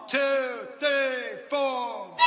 2, 3, 4.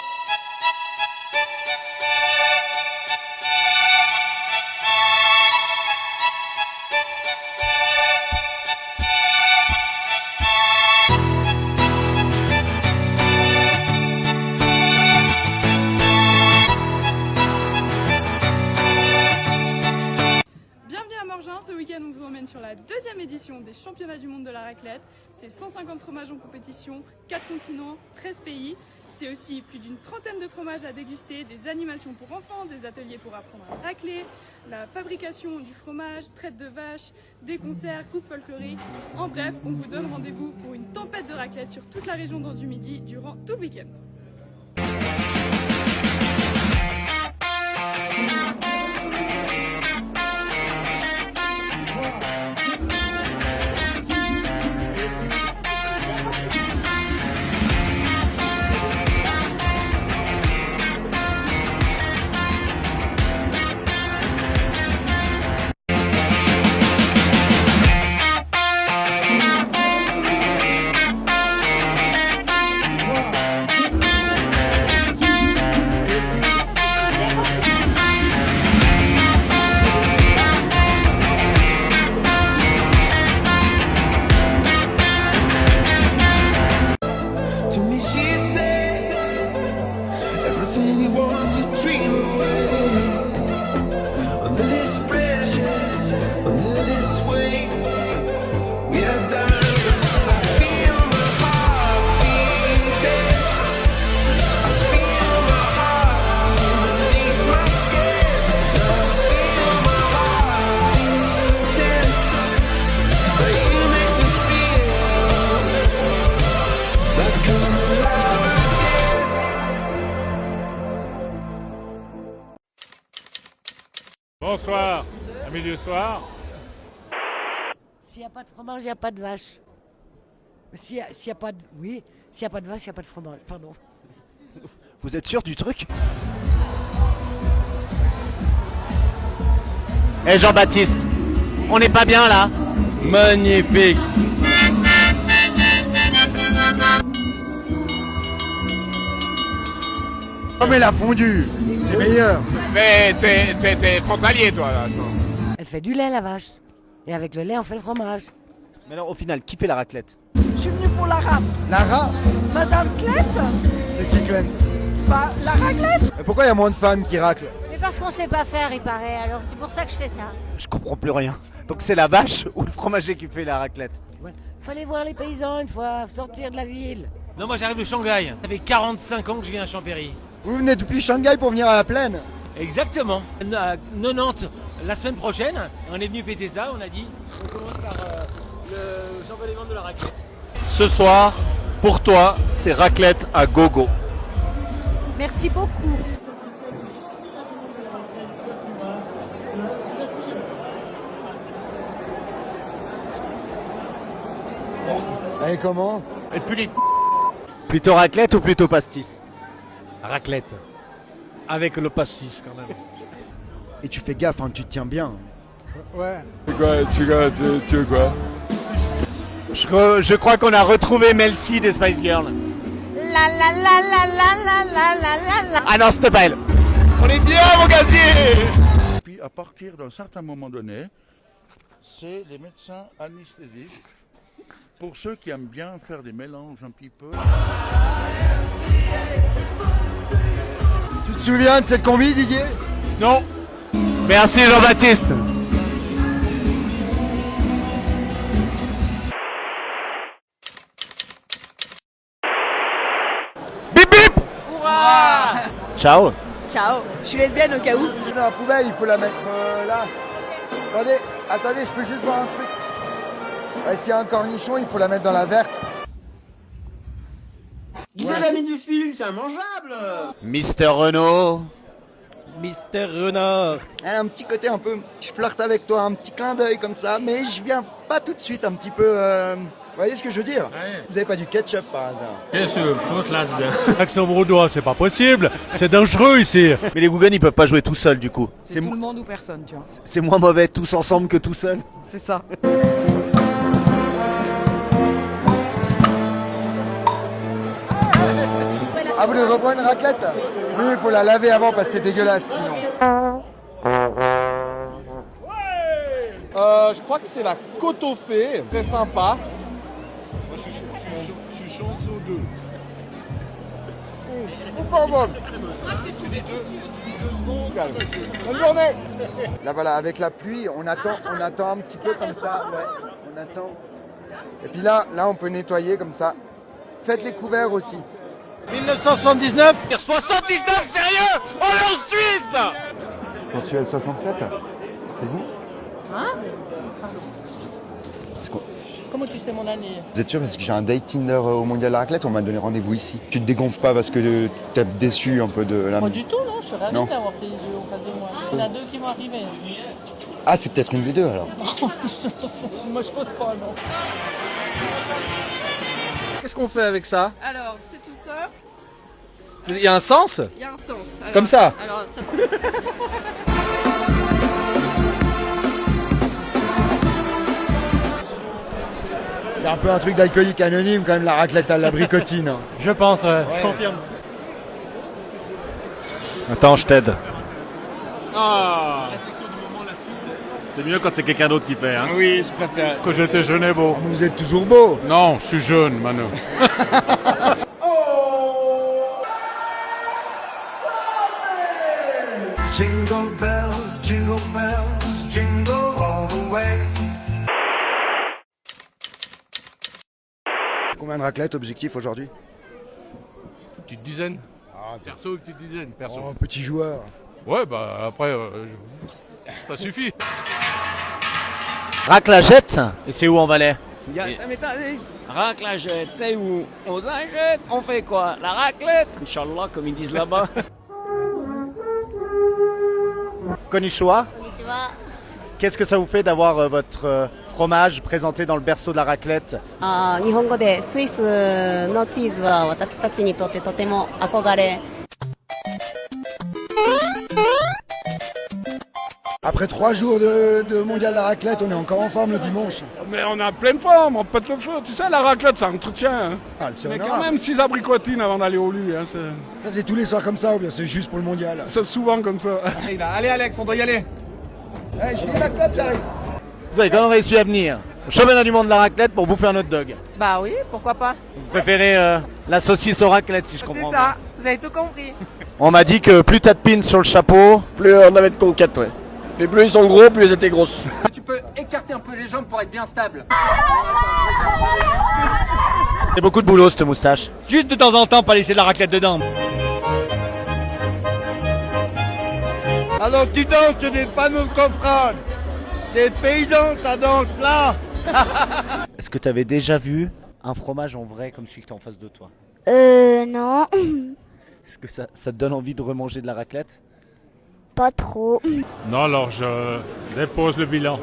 Bienvenue à Morgin, ce week-end on vous emmène sur la deuxième édition des championnats du monde de la raclette. C'est 150 fromages en compétition, 4 continents, 13 pays. C'est aussi plus d'une trentaine de fromages à déguster, des animations pour enfants, des ateliers pour apprendre à racler, la fabrication du fromage, traite de vache, des concerts, coupes folkloriques. En bref, on vous donne rendez-vous pour une tempête de raclette sur toute la région du Midi durant tout le week-end. To me she'd say everything he wants to dream away. Under this pressure, under this weight, we are done. I feel my heart beating. I feel my heart beneath my skin. I feel my heart beating. But you make me feel like I'm alive again. Bonsoir, amis du soir. S'il n'y a pas de fromage, il n'y a pas de vache. S'il y a pas de... Oui, s'il n'y a pas de vache, il n'y a pas de fromage. Pardon. Vous êtes sûr du truc? Eh Jean-Baptiste, on n'est pas bien là? Magnifique. Oh mais la fondue, c'est meilleur. Mais t'es frontalier toi là. Elle fait du lait, la vache. Et avec le lait, on fait le fromage. Mais alors au final, qui fait la raclette? Je suis venue pour la rame. Lara, Madame Clette. c'est qui Clint? Bah, la raclette. Et pourquoi il y a moins de femmes qui raclent? Mais parce qu'on sait pas faire, il paraît, alors c'est pour ça que je fais ça. Je comprends plus rien. Donc c'est la vache ou le fromager qui fait la raclette? Ouais. Fallait voir les paysans une fois, sortir de la ville. Non, moi j'arrive de Shanghai. Ça fait 45 ans que je viens à Champéry. Vous venez depuis Shanghai pour venir à la plaine? Exactement. À 90 la semaine prochaine, on est venu fêter ça, on a dit on commence par le championnat du monde de la raclette. Ce soir, pour toi, c'est raclette à gogo. Merci beaucoup. Et comment? Et puis les Plutôt raclette ou plutôt pastis? raclette. Avec le pastis quand même. Et tu fais gaffe, hein, tu te tiens bien. Tu veux quoi? Je crois qu'on a retrouvé Mel C des Spice Girls. La la la la la la la la la. Ah non, c'était pas elle. On est bien mon gazier. Puis à partir d'un certain moment donné, c'est les médecins anesthésistes. Pour ceux qui aiment bien faire des mélanges un petit peu. Tu te souviens de cette combi, Didier? Non. Merci Jean-Baptiste. Bip bip. Ciao. Ciao. Je suis lesbienne au cas où. Dans la poubelle, il faut la mettre là. Attendez, je peux juste voir un truc. Ouais, s'il y a un cornichon, il faut la mettre dans la verte. Mister Renault. Mister Renard. Un petit côté un peu, je flirte avec toi, un petit clin d'œil comme ça, mais je viens pas tout de suite, un petit peu. Vous voyez ce que je veux dire? Vous avez pas du ketchup par hasard? Qu'est-ce que tu veux foutre là-dedans? Accent bredois, c'est pas possible. C'est dangereux ici. Mais les Gougans ils peuvent pas jouer tout seuls du coup. C'est tout le monde ou personne, tu vois. C'est moins mauvais tous ensemble que tout seul. C'est ça. Ah, vous voulez reprendre une raclette? Oui, il faut la laver avant parce que c'est dégueulasse sinon. Je crois que c'est la côte au fait, très sympa. Je suis chanceux 2. Bonne journée. Là voilà, avec la pluie, on attend un petit peu comme ça. Ouais, on attend. Et puis là, on peut nettoyer comme ça. Faites les couverts aussi. 1979. 79, sérieux? On est en Suisse. Sensuel 67, c'est vous? Hein? Comment tu sais mon année? Vous êtes sûr? Parce que j'ai un date Tinder au Mondial de la Raclette, on m'a donné rendez-vous ici. Tu te dégonfles pas parce que t'es déçu un peu de la... Pas du tout, non, je suis ravi Non. d'avoir pris les yeux en face de moi. Il y en a 2 qui vont arriver. Ah, c'est peut-être une des deux alors. Moi je pose pas, non. Qu'est-ce qu'on fait avec ça? Alors, c'est tout ça. Il y a un sens? Il y a un sens. Alors, Comme ça? Alors, ça... C'est un peu un truc d'alcoolique anonyme quand même, la raclette à l'abricotine. Je pense, je confirme. Attends, je t'aide. Ah. C'est mieux quand c'est quelqu'un d'autre qui fait, hein? Oui, je préfère. Que j'étais jeune et beau. Vous êtes toujours beau. Non, je suis jeune, Manu. Jingle bells, jingle all the way. Combien de raclettes objectif aujourd'hui? Petite dizaine. Perso, petite dizaine, perso. Oh, petit joueur. Ouais, bah après, ça suffit. Raclagette. Et c'est où en Valais? Raclagette, c'est où? On s'achète, on fait quoi? La raclette? Inch'Allah, comme ils disent là-bas. Konnichiwa. Konnichiwa. Qu'est-ce que ça vous fait d'avoir votre fromage présenté dans le berceau de la raclette? 日本語でスイスのチーズは私たちにとってとても憧れ。 Après 3 jours de Mondial de la Raclette, on est encore en forme le dimanche. Mais on est en pleine forme, on pète le feu. Tu sais, la raclette, ça entretient. Hein. Ah, c'est Mais honorable. quand même 6 abricotines avant d'aller au lit. Hein, Ça c'est tous les soirs comme ça ou bien c'est juste pour le Mondial? c'est souvent comme ça. Allez Alex, on doit y aller. Hey, je finis ma clope, j'arrive. Vous avez quand même réussi à venir au championnat du monde de la raclette pour bouffer un hot dog. Bah oui, pourquoi pas? Vous préférez la saucisse aux raclettes si je comprends C'est ça, vous avez tout compris. bien. On m'a dit que plus t'as de pins sur le chapeau, Plus on avait de conquêtes, ouais. Et plus ils sont gros, plus ils étaient grosses. Tu peux écarter un peu les jambes pour être bien stable. c'est beaucoup de boulot cette moustache. Juste de temps en temps, pas laisser de la raclette dedans. Alors tu danses, tu n'es pas nous comprendre. T'es paysan, ça danse là. Est-ce que t'avais déjà vu un fromage en vrai comme celui que t'as en face de toi? Non. Est-ce que ça te donne envie de remanger de la raclette? Pas trop. Non, alors je dépose le bilan.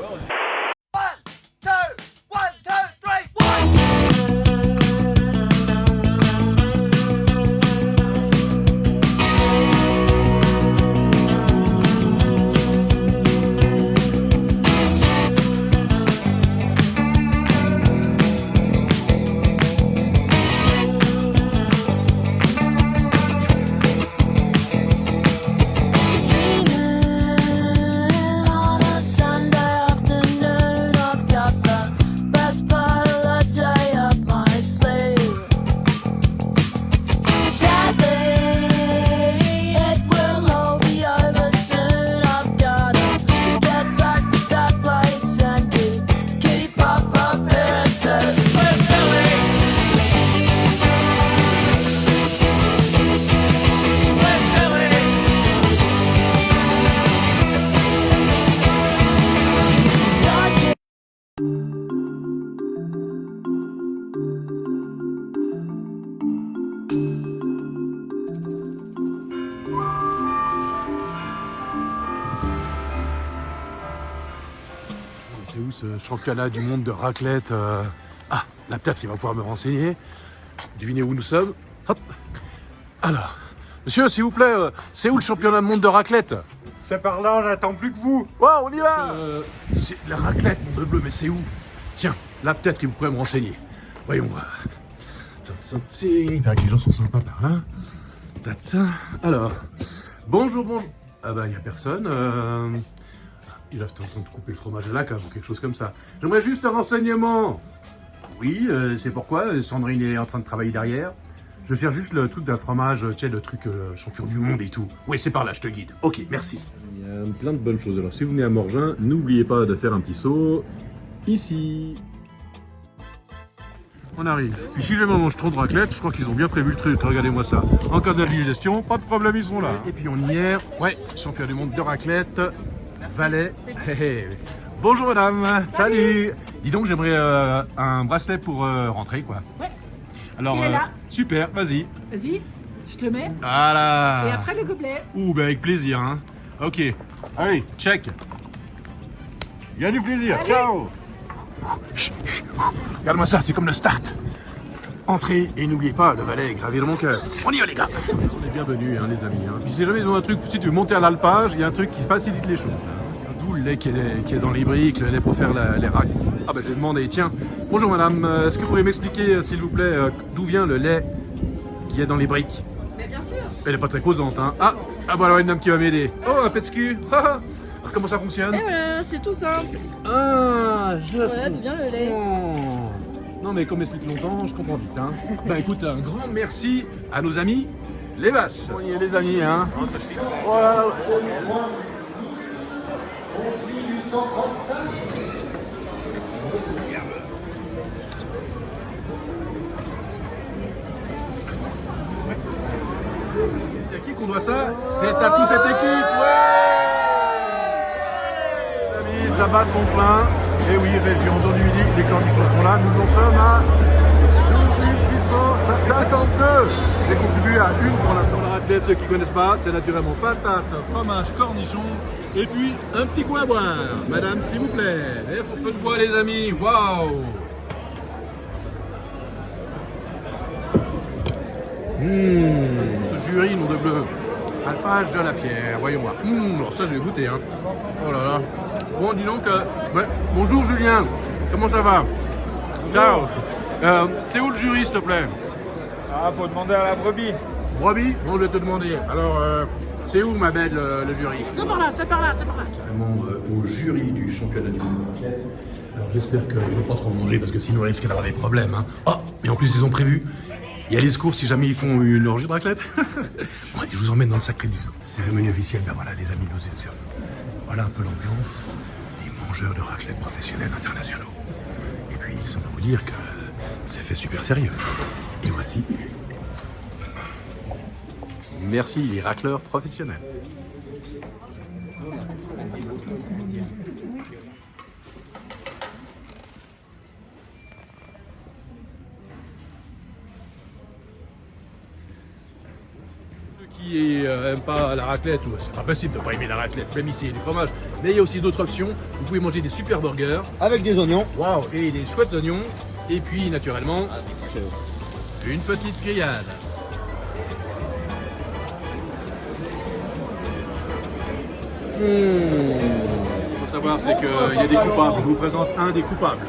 C'est où ce championnat du monde de raclette Ah, là peut-être il va pouvoir me renseigner. Devinez où nous sommes. Hop. Alors, monsieur, s'il vous plaît, c'est où le championnat du monde de raclette? C'est par là, on n'attend plus que vous. Ouais, on y va. C'est de la raclette, mon bleu, mais c'est où? Tiens, là peut-être qu'il vous pourrait me renseigner. Voyons voir. Il paraît que les gens sont sympas par là. That's ça. Alors, bonjour. Ah bah, il n'y a personne. Ils doivent être en train de couper le fromage à la cave ou quelque chose comme ça. J'aimerais juste un renseignement. Oui, c'est pourquoi Sandrine est en train de travailler derrière. Je cherche juste le truc d'un fromage, tu sais, le truc champion du monde et tout. Oui, c'est par là, je te guide. Ok, merci. Il y a plein de bonnes choses. Alors, si vous venez à Morgin, n'oubliez pas de faire un petit saut ici. On arrive. Puis si jamais on mange trop de raclette, je crois qu'ils ont bien prévu le truc. Regardez-moi ça. En cas d'indigestion, pas de problème, ils sont là. Et puis on y est. Ouais, champion du monde de raclette. Valais. Bonjour madame. Salut. Dis donc, j'aimerais un bracelet pour rentrer, quoi. Ouais. Alors, Il est là. Super, vas-y. Vas-y, je te le mets. Voilà. Et après le gobelet. Ouh, ben avec plaisir, hein. Ok. Allez, check. Il y a du plaisir. Salut. Ciao. Regarde-moi ça, c'est comme le start. Entrez et n'oubliez pas, le Valais est gravé dans mon cœur. On y va les gars. On est bienvenus les amis. Hein. Puis si jamais ils ont un truc, si tu veux monter à l'alpage, il y a un truc qui facilite les choses. D'où le lait qui est dans les briques, le lait pour faire les racks. Ah ben j'ai demandé, tiens, bonjour madame, est-ce que vous pourriez m'expliquer s'il vous plaît d'où vient le lait qui est dans les briques? Mais bien sûr. Elle est pas très causante hein. Ah voilà une dame qui va m'aider. Oh un pet scu. Comment ça fonctionne? Et voilà, c'est tout simple. Ah, Voilà, d'où vient le lait. Non mais comme m'explique longtemps, je comprends vite. Hein. Ben écoute, un grand merci à nos amis, les vaches. On y est les amis, hein. Voilà. C'est à qui qu'on doit ça? C'est à toute cette équipe, Les amis, ça bat son plein. Et oui, région d'Ordumilly, les cornichons sont là. Nous en sommes à 12 652. J'ai contribué à une pour l'instant. La raclette, ceux qui ne connaissent pas, c'est naturellement patate, fromage, cornichon. Et puis un petit coup à boire. Madame, s'il vous plaît. Merci. Feu de bois, les amis. Waouh. Ce jury, nom de bleu. Alpage de la pierre, voyons voir. Alors ça, je vais goûter. Hein. Oh là là. Bon, dis donc. Ouais. Bonjour, Julien. Comment ça va? Ciao. C'est où le jury, s'il te plaît? Ah, faut demander à la brebis. Brebis? Bon, je vais te demander. Alors, c'est où, ma belle, le jury? C'est par là, c'est par là, c'est par là. Carrément au jury du championnat du monde de raclette. Alors, j'espère qu'ils ne vont pas trop manger parce que sinon, ils risquent d'avoir des problèmes. Hein. Oh, mais en plus, ils ont prévu. Il y a les secours si jamais ils font une orgie de raclette. Bon, allez, je vous emmène dans le sacré 10. Cérémonie officielle, ben voilà, les amis, nous observons. Voilà un peu l'ambiance des mangeurs de raclette professionnels internationaux. Et puis, sans vous dire que c'est fait super sérieux. Et voici. Merci, les racleurs professionnels. Qui n'aiment pas la raclette, c'est pas possible de ne pas aimer la raclette, même ici il y a du fromage. Mais il y a aussi d'autres options. Vous pouvez manger des super burgers avec des oignons, waouh, et des chouettes oignons. Et puis naturellement, une petite grillade. Il faut savoir, c'est qu'il y a des coupables. Je vous présente un des coupables.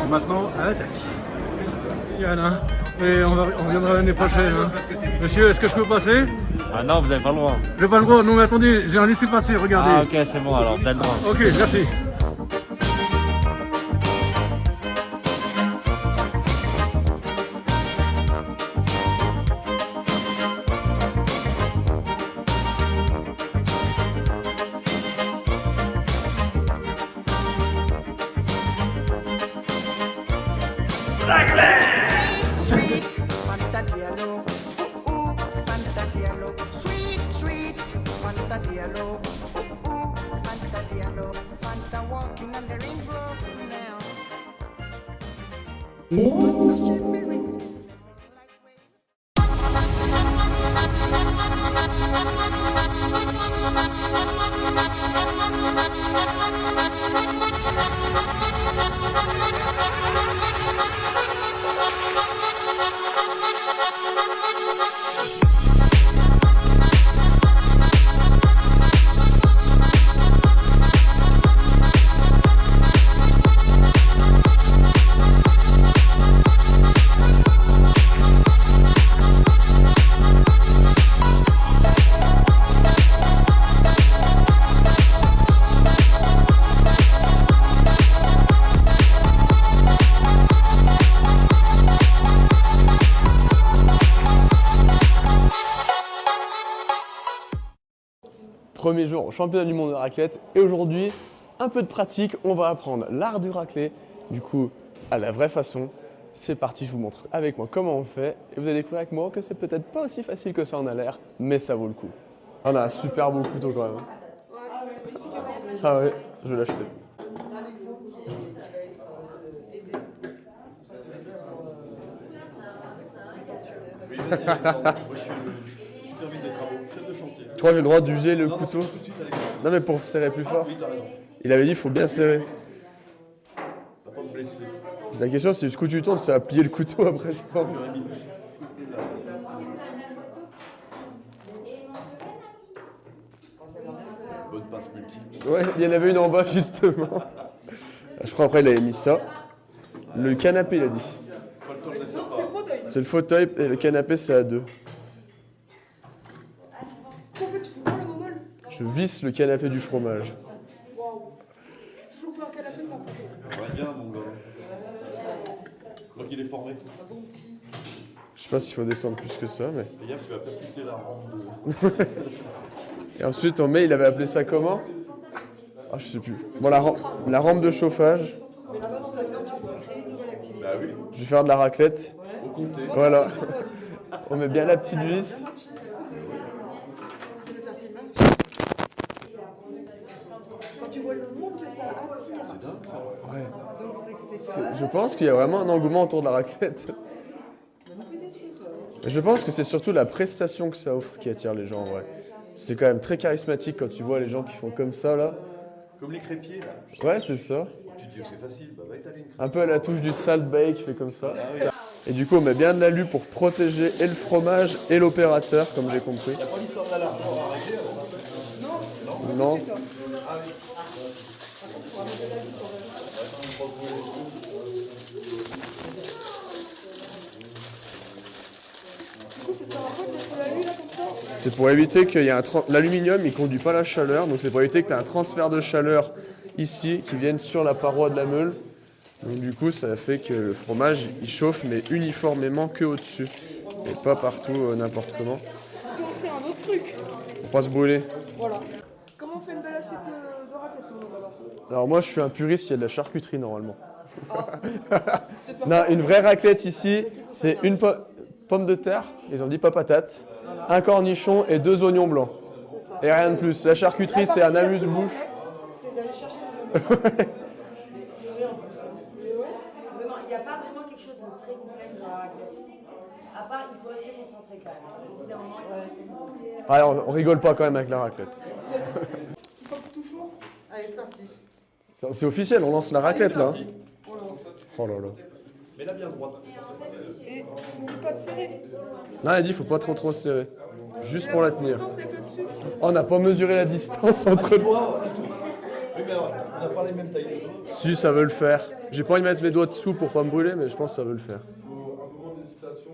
Et maintenant, à l'attaque. Yann, hein. Et on reviendra l'année prochaine. Hein. Monsieur, est-ce que je peux passer? Ah non, vous n'avez pas le droit. J'ai pas le droit. Non mais attendez, j'ai un laissez-passer, regardez. Ah ok, c'est bon alors, vous avez le droit. Ok, merci. Sweet, Fanta Diallo. Ooh, ooh, Fanta Diallo. Sweet, sweet, Fanta Diallo. Ooh, ooh, Fanta Diallo. Fanta walking on the rainbow now. Premier jour au championnat du monde de raclette. Et aujourd'hui, un peu de pratique, on va apprendre l'art du raclette. Du coup, à la vraie façon. C'est parti, je vous montre avec moi comment on fait. Et vous allez découvrir avec moi que c'est peut-être pas aussi facile que ça en a l'air, mais ça vaut le coup. On a un super beau couteau quand même. Ah ouais, je vais l'acheter. Je crois que j'ai le droit d'user le couteau. Non mais pour serrer plus fort. Il avait dit qu'il faut bien serrer. La question c'est jusqu'où tu tournes, ça va plier le couteau après je pense. Bonne passe multiple. Ouais, il y en avait une en bas justement. Je crois après il avait mis ça. Le canapé il a dit. Non, c'est le fauteuil. C'est le fauteuil et le canapé c'est à deux. En fait, tu fais pas le momol. Je visse le canapé du fromage. Waouh. C'est toujours pas un canapé, c'est un fauteuil. Va bien, mon gars. Je crois qu'il est formé. Je sais pas s'il faut descendre plus que ça, mais. Et hier, tu vas percuter la rampe. Et ensuite, on met, il avait appelé ça comment? Ah, je sais plus. Bon, la rampe de chauffage. Mais là-bas, dans ta ferme, tu peux créer une nouvelle activité. Bah oui. Je vais faire de la raclette. Au comté. Voilà. On met bien la petite vis. Quand tu vois le monde que ça attire. C'est dingue, ça. Ouais. Donc c'est que c'est pas... Je pense qu'il y a vraiment un engouement autour de la raclette. Je pense que c'est surtout la prestation que ça offre qui attire les gens en vrai. C'est quand même très charismatique quand tu vois les gens qui font comme ça là. Comme les crépiers, là. Ouais, c'est ça. Tu te dis, c'est facile, bah va étaler une crêpe. Un peu à la touche du salt bake qui fait comme ça. Et du coup, on met bien de l'alu pour protéger et le fromage et l'opérateur, comme j'ai compris. Il n'y a pas l'histoire de la largeur à régler avant. Non. Du coup, ça sert à quoi de mettre l'alu là comme ça? C'est pour éviter qu'il y ait l'aluminium, il conduit pas la chaleur, donc c'est pour éviter que tu aies un transfert de chaleur ici qui vienne sur la paroi de la meule. Donc du coup, ça fait que le fromage, il chauffe, mais uniformément que au-dessus. Et pas partout, n'importe comment. Si on sert un autre truc. Pour pas se brûler. Voilà. Comment on fait une belle assiette de raclette nous, alors? Alors moi, je suis un puriste, il y a de la charcuterie normalement. Non, une vraie raclette ici, c'est une pomme de terre, ils ont dit pas patate, un cornichon et 2 oignons blancs. Et rien de plus. La charcuterie, c'est un amuse-bouche. C'est d'aller chercher les oignons. Il n'y a pas vraiment quelque chose de très complexe dans la raclette. À part, il faut rester concentré quand même. Au bout d'un moment, il faut rester concentré. Ah, on rigole pas quand même avec la raclette. Quand c'est tout chaud. Allez, c'est parti. C'est officiel, on lance la raclette là. hein. On lance. Oh là là. Mais là, bien droite. Et n'oublie pas de serrer. Non, elle dit faut pas trop serrer. Juste pour la tenir. Distance avec le dessus. Oh, on n'a pas mesuré la distance entre nous. Oui, mais alors, on n'a pas les mêmes tailles de doigts. Si, ça veut le faire. J'ai pas envie de mettre mes doigts dessous pour pas me brûler, mais je pense que ça veut le faire. Un moment d'hésitation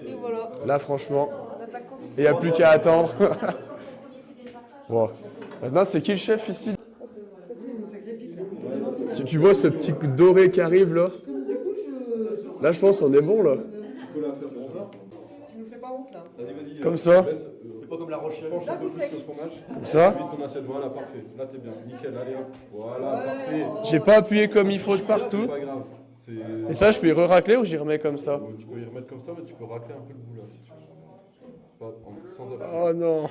et Et voilà. Là, franchement, L'attaque conviction. il n'y a plus qu'à attendre. Bon. Maintenant, c'est qui le chef ici? Tu vois ce petit doré qui arrive là? Là, je pense qu'on est bon là. tu peux la faire comme ça. Tu nous fais pas honte là. Vas-y. Comme ça. C'est pas comme la Rochelle. Penche un peu plus sur le fromage. Comme ça. Vise ton assiette, voilà, parfait. Là, t'es bien. Nickel, allez hop. Voilà, parfait. J'ai pas appuyé comme il faut de partout. C'est pas grave. Et ça, je peux y re-racler ou j'y remets comme ça? Tu peux y remettre comme ça, mais tu peux racler un peu le bout là si tu veux. Pas, sans appuyer. Oh non.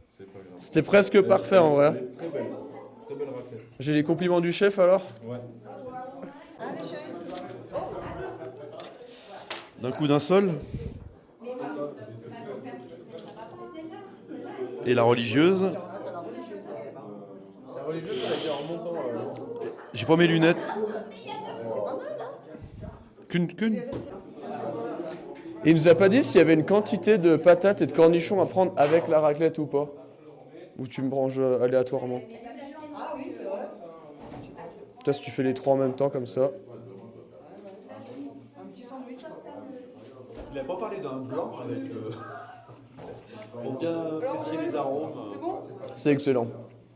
C'est pas grave. C'était presque parfait en vrai. Elle est très belle. Très belle raclette. J'ai les compliments du chef alors? Ouais. D'un coup d'un seul. Et la religieuse. La religieuse, elle a été en remontant. J'ai pas mes lunettes. Qu'une. Et il nous a pas dit s'il y avait une quantité de patates et de cornichons à prendre avec la raclette ou pas? Ou tu me branches aléatoirement? Ah oui, c'est vrai. Toi, si tu fais les trois en même temps comme ça. Un petit sandwich. Il a pas parlé d'un blanc avec. Pour bien apprécier les arômes. C'est bon? C'est excellent.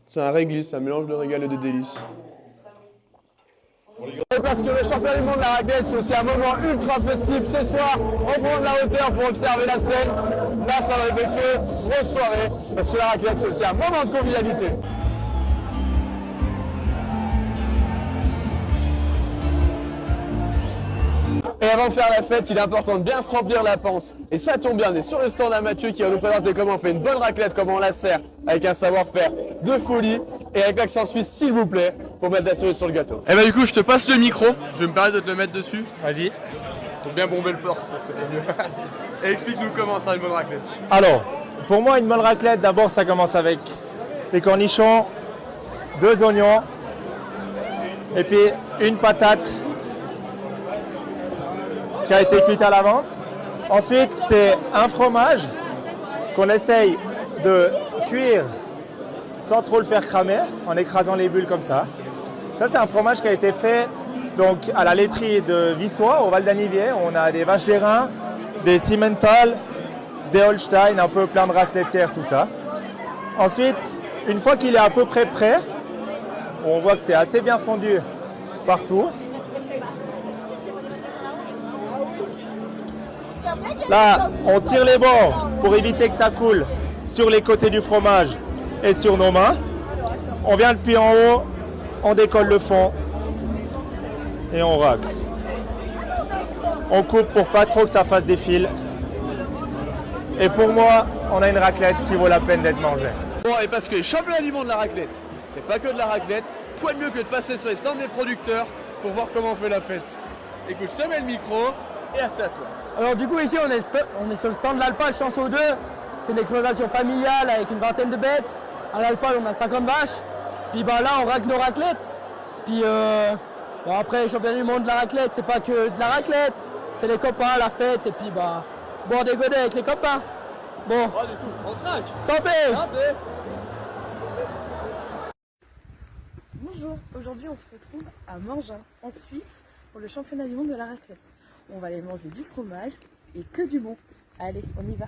C'est un réglisse, un mélange de régal et de délices. Pour les gars. Et parce que le championnat du monde de la raclette, c'est aussi un moment ultra festif. Ce soir, on prend de la hauteur pour observer la scène. Là, ça va être le feu, grosse soirée. Parce que la raclette, c'est aussi un moment de convivialité. Et avant de faire la fête, il est important de bien se remplir la panse. Et ça tombe bien, on est sur le stand à Mathieu qui va nous présenter comment on fait une bonne raclette, comment on la sert, avec un savoir-faire de folie et avec l'accent suisse, s'il vous plaît, pour mettre la cerise sur le gâteau. Et bah du coup, je te passe le micro, je vais me permettre de te le mettre dessus. Vas-y. Faut bien bomber le porc, ça c'est mieux. Et explique-nous comment ça une bonne raclette. Alors, pour moi, une bonne raclette, d'abord, ça commence avec des cornichons, 2 oignons, et puis une patate qui a été cuite à la menthe. Ensuite, c'est un fromage qu'on essaye de cuire sans trop le faire cramer, en écrasant les bulles comme ça. Ça, c'est un fromage qui a été fait donc, à la laiterie de Vissois, au Val d'Anivier. On a des vaches d'airain, des Simmental, des Holstein, un peu plein de races laitières, tout ça. Ensuite, une fois qu'il est à peu près prêt, on voit que c'est assez bien fondu partout. Là, on tire les bords pour éviter que ça coule sur les côtés du fromage et sur nos mains. On vient depuis en haut, on décolle le fond et on racle. On coupe pour pas trop que ça fasse des fils. Et pour moi, on a une raclette qui vaut la peine d'être mangée. Bon, et parce que les championnats du monde de la raclette, c'est pas que de la raclette, quoi de mieux que de passer sur les stands des producteurs pour voir comment on fait la fête. Écoute, je te mets le micro et c'est à toi. Alors du coup ici on est sur le stand de l'Alpage Chanceau 2, c'est une exploitation familiale avec une vingtaine de bêtes. À l'Alpage on a 50 vaches, puis bah là on racle nos raclettes. Puis bon, après les championnats du monde de la raclette, c'est pas que de la raclette, c'est les copains, la fête et puis bah boire des godets avec les copains. Bon, du coup, on traque. Santé. Santé. Bonjour, aujourd'hui on se retrouve à Morgin, en Suisse, pour le championnat du monde de la raclette. On va aller manger du fromage et que du bon. Allez, on y va.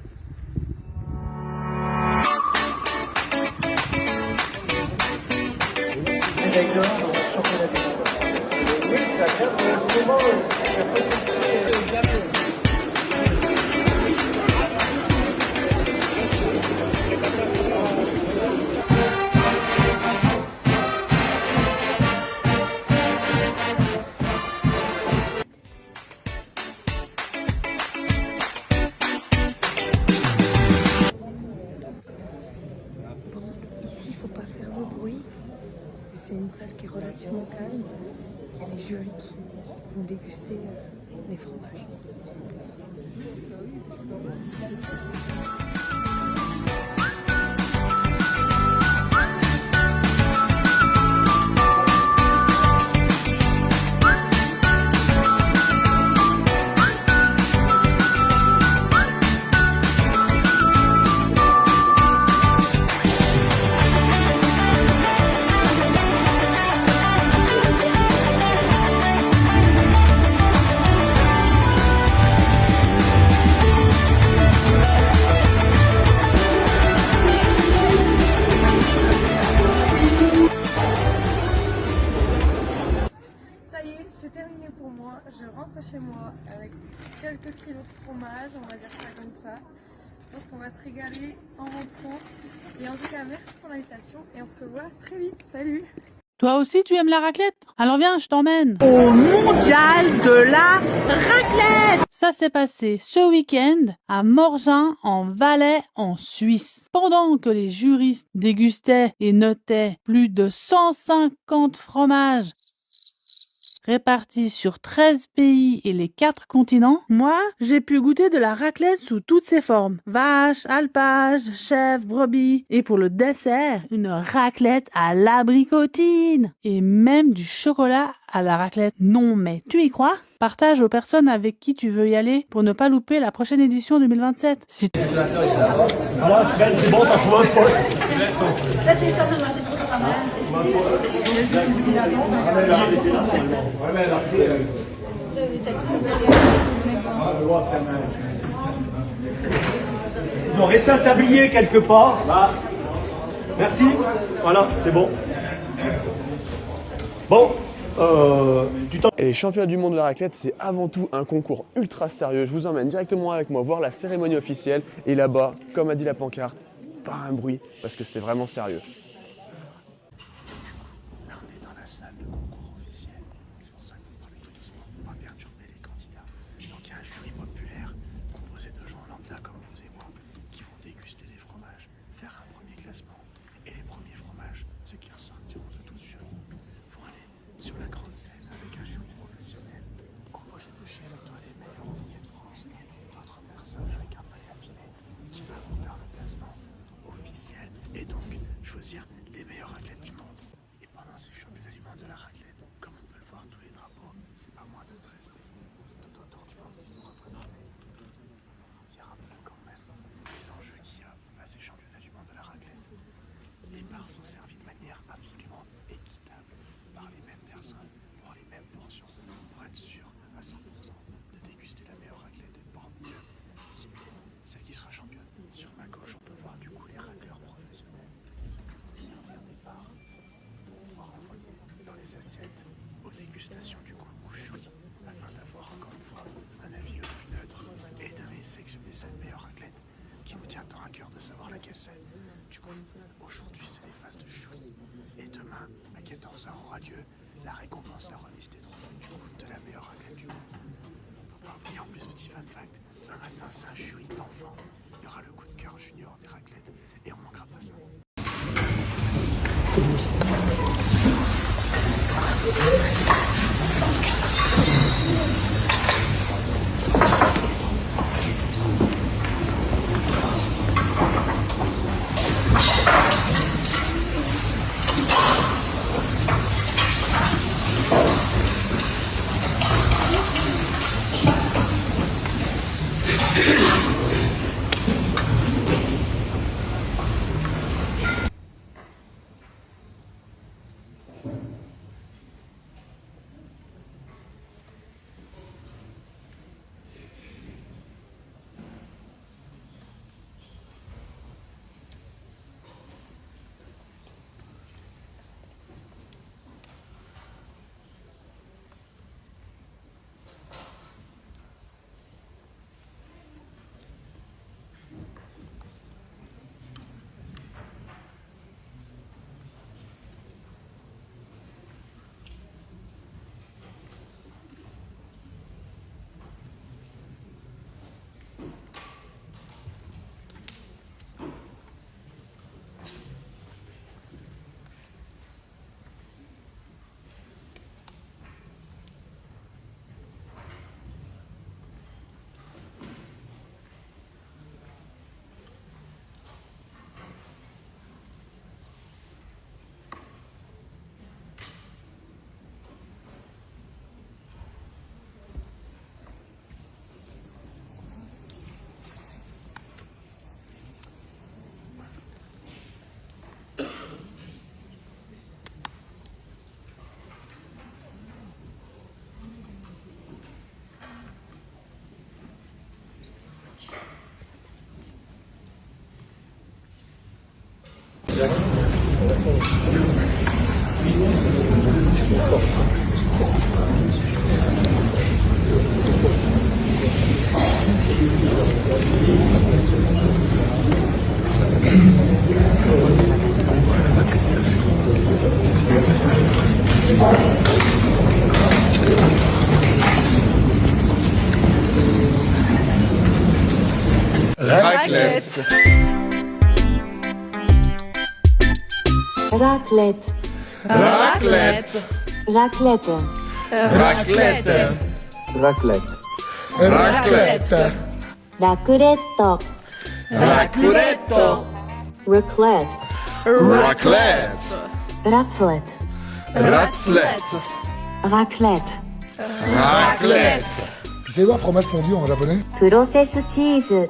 Ici, il ne faut pas faire de bruit. C'est une salle qui est relativement calme. Il y a des jurys qui vont déguster les fromages. C'est terminé pour moi, je rentre chez moi avec quelques kilos de fromage, on va dire ça comme ça. Je pense qu'on va se régaler en rentrant. Et en tout cas, merci pour l'invitation et on se revoit très vite. Salut! Toi aussi, tu aimes la raclette? Alors viens, je t'emmène. Au mondial de la raclette! Ça s'est passé ce week-end à Morgin, en Valais, en Suisse. Pendant que les juristes dégustaient et notaient plus de 150 fromages répartis sur 13 pays et les 4 continents, moi, j'ai pu goûter de la raclette sous toutes ses formes. Vache, alpage, chèvre, brebis. Et pour le dessert, une raclette à l'abricotine. Et même du chocolat à la raclette. Non, mais tu y crois? Partage aux personnes avec qui tu veux y aller pour ne pas louper la prochaine édition 2027. Si tu... Voilà, Sven, c'est bon, t'as trouvé un pote. Ça, c'est ça, dommage, j'ai trop de Ils doivent rester un tablier quelque part. Là. Merci. Voilà, c'est bon. Bon, Et les championnats du monde de la raclette, c'est avant tout un concours ultra sérieux. Je vous emmène directement avec moi voir la cérémonie officielle. Et là-bas, comme a dit la pancarte, pas un bruit, parce que c'est vraiment sérieux. Là, on est dans la salle de concours officiel. C'est pour ça qu'on parle tout doucement pour pas perturber les candidats. Donc il y a un jury populaire composé de gens lambda comme vous et moi qui vont déguster les fromages, faire un premier classement. Et les premiers fromages, ceux qui ressortiront de tout ce jury, vont aller sur la grande scène avec un jury professionnel composé de chefs dans les meilleurs ouvriers de France et d'autres personnes avec un palais affiné qui vont faire le classement officiel et donc choisir les meilleures raclettes du monde. Et pendant ces championnats du monde de la raclette, comme on peut le voir, tous les drapeaux, c'est pas moins de 13 pays tout autour du monde qui sont représentés. On dire un peu quand même les enjeux qu'il y a à ces championnats du monde de la raclette. Les parts sont servies de manière absolument équitable par les mêmes personnes pour les mêmes portions pour être sûr à 100% de déguster la meilleure raclette et de pouvoir mieux cibler celle qui sera championne. Sur ma gauche, on peut voir du coup les racleurs professionnels qui s'occupent de servir des parts pour pouvoir envoyer dans les assiettes aux dégustations du coup au jury afin d'avoir encore une fois un avis le plus neutre et d'aller sélectionner cette meilleure raclette qui nous tient tant à cœur de savoir laquelle c'est. Du coup, aujourd'hui c'est les phases de jury et demain à 14h aura lieu la récompense, la remise des trophées du coup de la meilleure raclette du monde. Faut pas oublier en plus, petit fun fact, un matin c'est un jury d'enfants. Il y aura le coup de cœur junior des raclettes et on manquera pas ça. Raclette. Raclette. Raclette. Raclette. Raclette. Raclette. Raclette. Raclette. Raclette. Raclette. Raclette. Raclette. Raclette. Raclette. Raclette. Tu sais voir fromage fondu en japonais? Process cheese.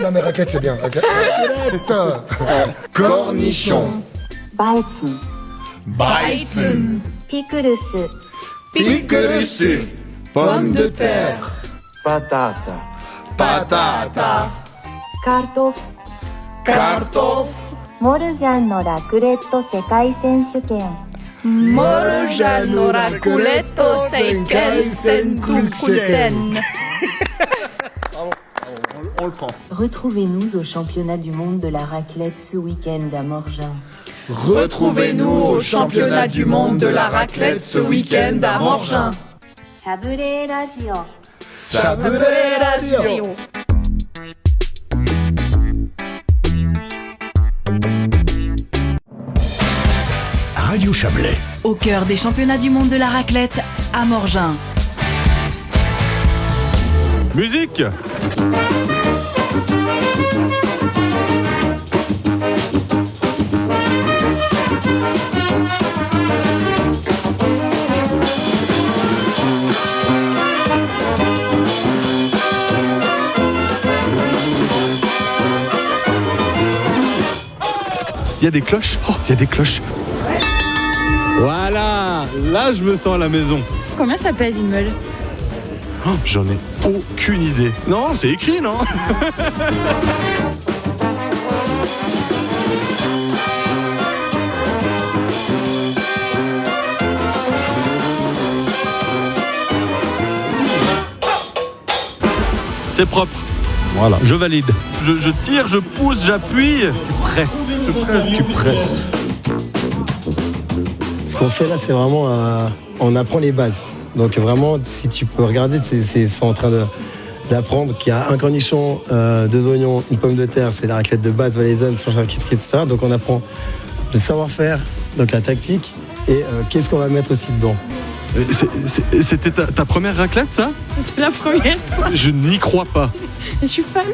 Non mais raclette c'est bien. Raclette. Cornichon. Weizen. Weizen. Pickles. Pickles. Pommes de terre. Patata. Patata. Kartoffel. Kartoffel. モルジャンのラクレット世界選手権。モルジャンのラクレット世界選手権。On le prend. Retrouvez-nous au championnat du monde de la raclette ce week-end à Morgin. Retrouvez-nous au championnat du monde de la raclette ce week-end à Morgin. サブレラジオ。サブレラジオ。Radio Chablais. Au cœur des championnats du monde de la raclette à Morgin. Musique. Il y a des cloches. Oh, il y a des cloches. Voilà, là je me sens à la maison. Combien ça pèse une meule? Oh, j'en ai aucune idée. Non, c'est écrit, non? C'est propre. Voilà, je valide. Je tire, je pousse, j'appuie. Tu presses. Tu presses. Ce qu'on fait là, c'est vraiment, on apprend les bases. Donc vraiment, si tu peux regarder, c'est en train d'apprendre qu'il y a un cornichon, 2 oignons, une pomme de terre, c'est la raclette de base valaisanne, sans charcuterie, etc. Donc on apprend le savoir-faire, donc la tactique, et qu'est-ce qu'on va mettre aussi dedans. C'était ta première raclette, ça? C'est la première fois. Je n'y crois pas. Je suis fan.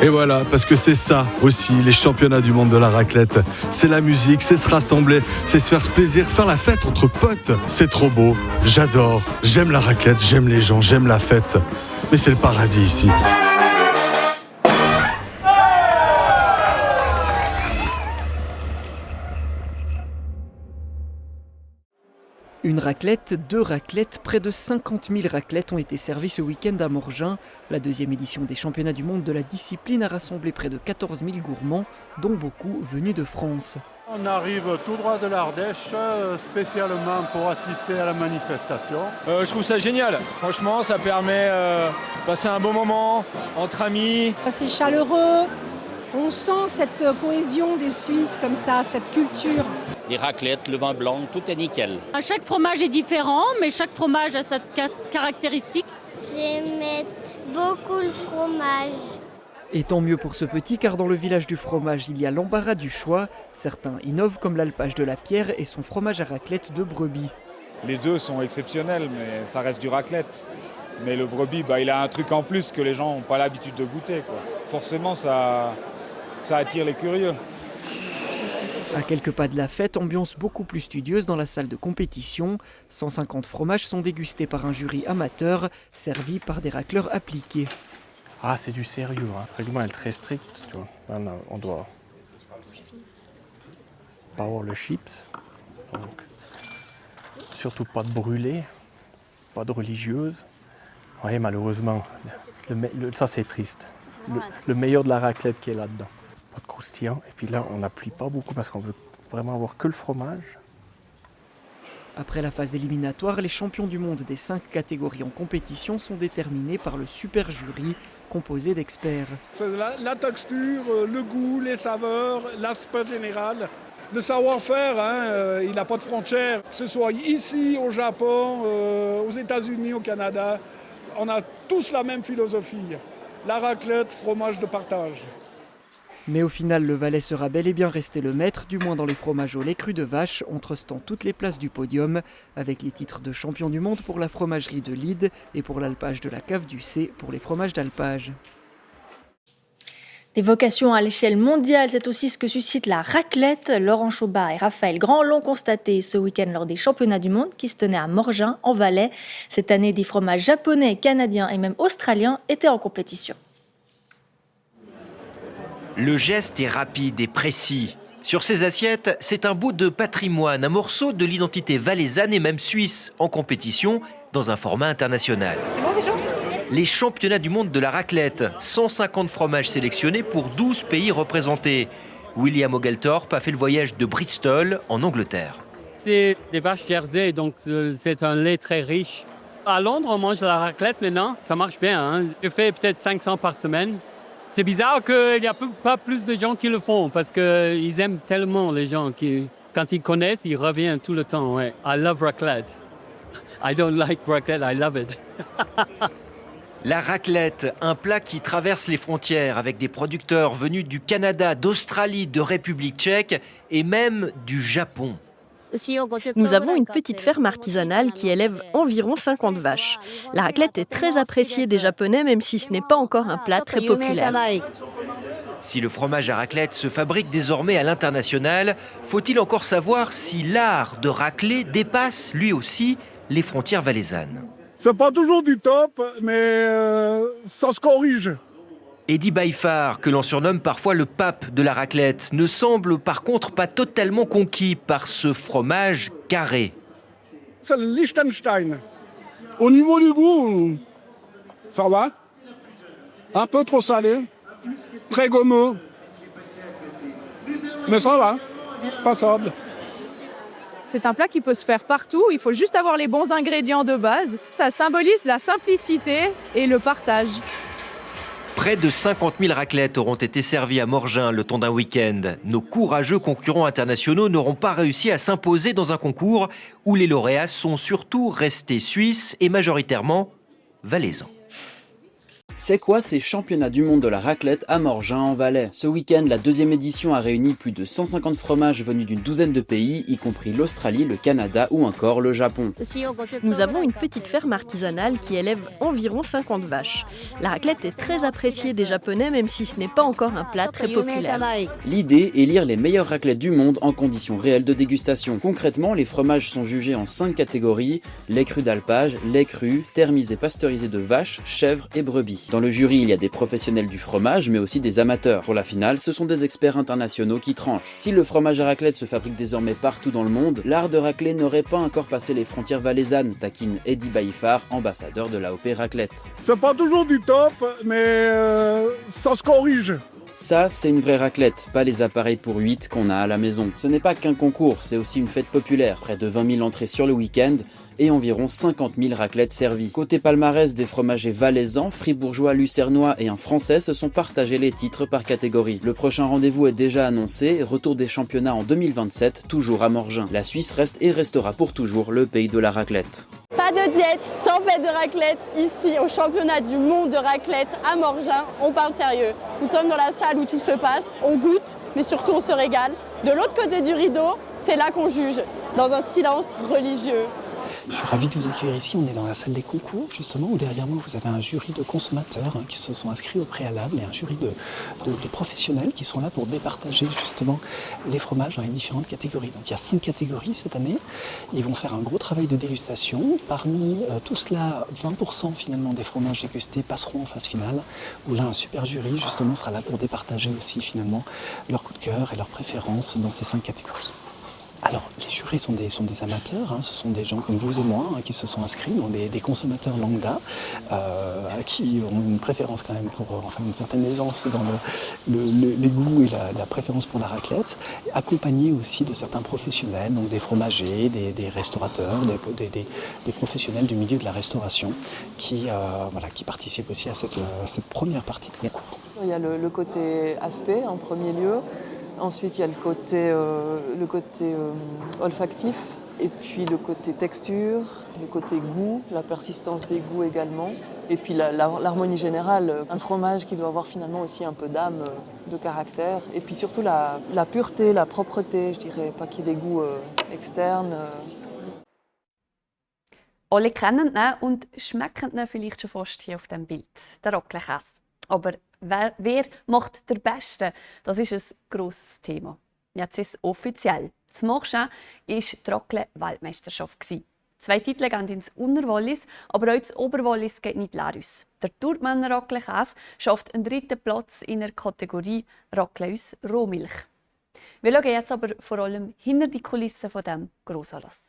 Et voilà, parce que c'est ça aussi, les championnats du monde de la raclette. C'est la musique, c'est se rassembler, c'est se faire plaisir, faire la fête entre potes. C'est trop beau, j'adore, j'aime la raclette, j'aime les gens, j'aime la fête. Mais c'est le paradis ici. Une raclette, 2 raclettes, près de 50 000 raclettes ont été servies ce week-end à Morgin. La 2e édition des championnats du monde de la discipline a rassemblé près de 14 000 gourmands, dont beaucoup venus de France. On arrive tout droit de l'Ardèche, spécialement pour assister à la manifestation. Je trouve ça génial. Franchement, ça permet de passer un bon moment entre amis. C'est chaleureux. On sent cette cohésion des Suisses comme ça, cette culture. Les raclettes, le vin blanc, tout est nickel. Chaque fromage est différent, mais chaque fromage a sa caractéristique. J'aimais beaucoup le fromage. Et tant mieux pour ce petit, car dans le village du fromage, il y a l'embarras du choix. Certains innovent comme l'alpage de la Pierre et son fromage à raclette de brebis. Les deux sont exceptionnels, mais ça reste du raclette. Mais le brebis, il a un truc en plus que les gens n'ont pas l'habitude de goûter, quoi. Forcément, ça attire les curieux. À quelques pas de la fête, ambiance beaucoup plus studieuse dans la salle de compétition. 150 fromages sont dégustés par un jury amateur, servis par des racleurs appliqués. Ah, c'est du sérieux, hein. Le règlement est très strict, tu vois. Là, on doit pas avoir le chips, donc surtout pas de brûlé, pas de religieuse. Oui, malheureusement, ça c'est triste. Le meilleur de la raclette qui est là-dedans. Pas de croustillant. Et puis là, on n'appuie pas beaucoup parce qu'on veut vraiment avoir que le fromage. Après la phase éliminatoire, les champions du monde des 5 catégories en compétition sont déterminés par le super jury composé d'experts. C'est la texture, le goût, les saveurs, l'aspect général. Le savoir-faire, il n'a pas de frontières. Que ce soit ici, au Japon, aux États-Unis, au Canada, on a tous la même philosophie. La raclette, fromage de partage. Mais au final, le Valais sera bel et bien resté le maître, du moins dans les fromages au lait cru de vache, en trustant toutes les places du podium, avec les titres de champion du monde pour la fromagerie de Lide et pour l'alpage de la Cave du C pour les fromages d'alpage. Des vocations à l'échelle mondiale, c'est aussi ce que suscite la raclette. Laurent Chaubard et Raphaël Grand l'ont constaté ce week-end lors des championnats du monde qui se tenaient à Morgin, en Valais. Cette année, des fromages japonais, canadiens et même australiens étaient en compétition. Le geste est rapide et précis. Sur ces assiettes, c'est un bout de patrimoine, un morceau de l'identité valaisanne et même suisse, en compétition dans un format international. C'est bon, c'est chaud ? Les championnats du monde de la raclette. 150 fromages sélectionnés pour 12 pays représentés. William Ogeltorp a fait le voyage de Bristol en Angleterre. C'est des vaches Jersey, donc c'est un lait très riche. À Londres, on mange la raclette maintenant, ça marche bien. Hein? Je fais peut-être 500 par semaine. C'est bizarre qu'il n'y a pas plus de gens qui le font parce qu'ils aiment tellement les gens qui, quand ils connaissent, ils reviennent tout le temps. Ouais. I love raclette. I don't like raclette, I love it. La raclette, un plat qui traverse les frontières avec des producteurs venus du Canada, d'Australie, de République tchèque et même du Japon. Nous avons une petite ferme artisanale qui élève environ 50 vaches. La raclette est très appréciée des Japonais, même si ce n'est pas encore un plat très populaire. Si le fromage à raclette se fabrique désormais à l'international, faut-il encore savoir si l'art de racler dépasse lui aussi les frontières valaisannes? C'est pas toujours du top, mais ça se corrige. Eddie Baifar, que l'on surnomme parfois le pape de la raclette, ne semble par contre pas totalement conquis par ce fromage carré. C'est le Liechtenstein. Au niveau du goût, ça va. Un peu trop salé, très gommeux. Mais ça va, passable. C'est un plat qui peut se faire partout, il faut juste avoir les bons ingrédients de base. Ça symbolise la simplicité et le partage. Près de 50 000 raclettes auront été servies à Morgin le temps d'un week-end. Nos courageux concurrents internationaux n'auront pas réussi à s'imposer dans un concours où les lauréats sont surtout restés suisses et majoritairement valaisans. C'est quoi ces championnats du monde de la raclette à Morgin en Valais? Ce week-end, la deuxième édition a réuni plus de 150 fromages venus d'une douzaine de pays, y compris l'Australie, le Canada ou encore le Japon. Nous avons une petite ferme artisanale qui élève environ 50 vaches. La raclette est très appréciée des Japonais, même si ce n'est pas encore un plat très populaire. L'idée est lire les meilleures raclettes du monde en conditions réelles de dégustation. Concrètement, les fromages sont jugés en 5 catégories: lait cru d'alpage, lait cru, thermisé pasteurisé de vache, chèvre et brebis. Dans le jury, il y a des professionnels du fromage, mais aussi des amateurs. Pour la finale, ce sont des experts internationaux qui tranchent. Si le fromage à raclette se fabrique désormais partout dans le monde, l'art de racler n'aurait pas encore passé les frontières valaisannes, taquine Eddie Baifar, ambassadeur de l'AOP Raclette. C'est pas toujours du top, mais ça se corrige. Ça, c'est une vraie raclette, pas les appareils pour 8 qu'on a à la maison. Ce n'est pas qu'un concours, c'est aussi une fête populaire. Près de 20 000 entrées sur le week-end et environ 50 000 raclettes servies. Côté palmarès, des fromagers valaisans, fribourgeois, lucernois et un français se sont partagés les titres par catégorie. Le prochain rendez-vous est déjà annoncé, retour des championnats en 2027, toujours à Morgin. La Suisse reste et restera pour toujours le pays de la raclette. Pas de diète, tempête de raclette, ici au championnat du monde de raclette à Morgin, on parle sérieux. Nous sommes dans la salle où tout se passe, on goûte, mais surtout on se régale. De l'autre côté du rideau, c'est là qu'on juge, dans un silence religieux. Je suis ravi de vous accueillir ici. On est dans la salle des concours, justement, où derrière moi, vous avez un jury de consommateurs qui se sont inscrits au préalable et un jury de professionnels qui sont là pour départager, justement, les fromages dans les différentes catégories. Donc, il y a 5 catégories cette année. Ils vont faire un gros travail de dégustation. Parmi tout cela, 20% finalement des fromages dégustés passeront en phase finale, où là, un super jury, justement, sera là pour départager aussi, finalement, leur coup de cœur et leurs préférences dans ces 5 catégories. Alors, les jurés sont des amateurs, ce sont des gens comme vous et moi qui se sont inscrits, donc des consommateurs lambda, qui ont une préférence quand même pour une certaine aisance dans les goûts et la préférence pour la raclette, accompagnés aussi de certains professionnels, donc des fromagers, des restaurateurs, des professionnels du milieu de la restauration qui participent aussi à cette première partie de concours. Il y a le côté aspect en premier lieu. Ensuite, il y a le côté olfactif, et puis le côté texture, le côté goût, la persistance des goûts également, et puis l'harmonie générale. Un fromage qui doit avoir finalement aussi un peu d'âme, de caractère, et puis surtout la pureté, la propreté, je dirais, pas qu'il y ait des goûts externes. Alle kennen ihn und schmecken ihn vielleicht schon fast hier auf dem Bild, der Raclette. Aber wer macht den Besten? Das ist ein grosses Thema. Jetzt ist es offiziell. In Morgin war die Raclette-Weltmeisterschaft. 2 Titel gehen ins Unterwallis, aber auch das Oberwallis geht nicht leer aus. Der Turtmänner Raclette schafft einen 3. Platz in der Kategorie Raclette aus Rohmilch. Wir schauen jetzt aber vor allem hinter die Kulissen von diesem Grossanlass.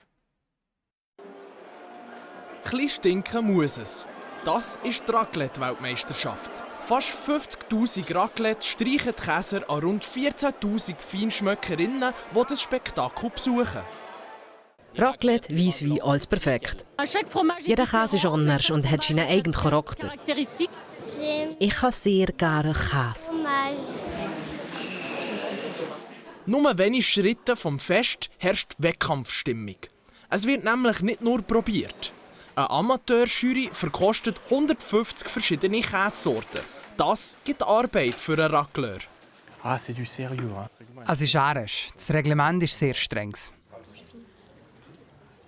Chli stinken muss es. Das ist die Raclette-Weltmeisterschaft. Fast 50'000 Raclette streichen die Käser an rund 14'000 Feinschmöckerinnen, die das Spektakel besuchen. Raclette weiss wie als perfekt. Jeder Käse ist anders und hat seinen eigenen Charakter. Ich habe sehr gerne Käse. Nur wenige Schritte vom Fest herrscht Wettkampfstimmung. Es wird nämlich nicht nur probiert. Eine Amateurjury verkostet 150 verschiedene Käsesorten. Das gibt Arbeit für einen Racleur. C'est du sérieux. Es ist ernst. Das Reglement ist sehr streng.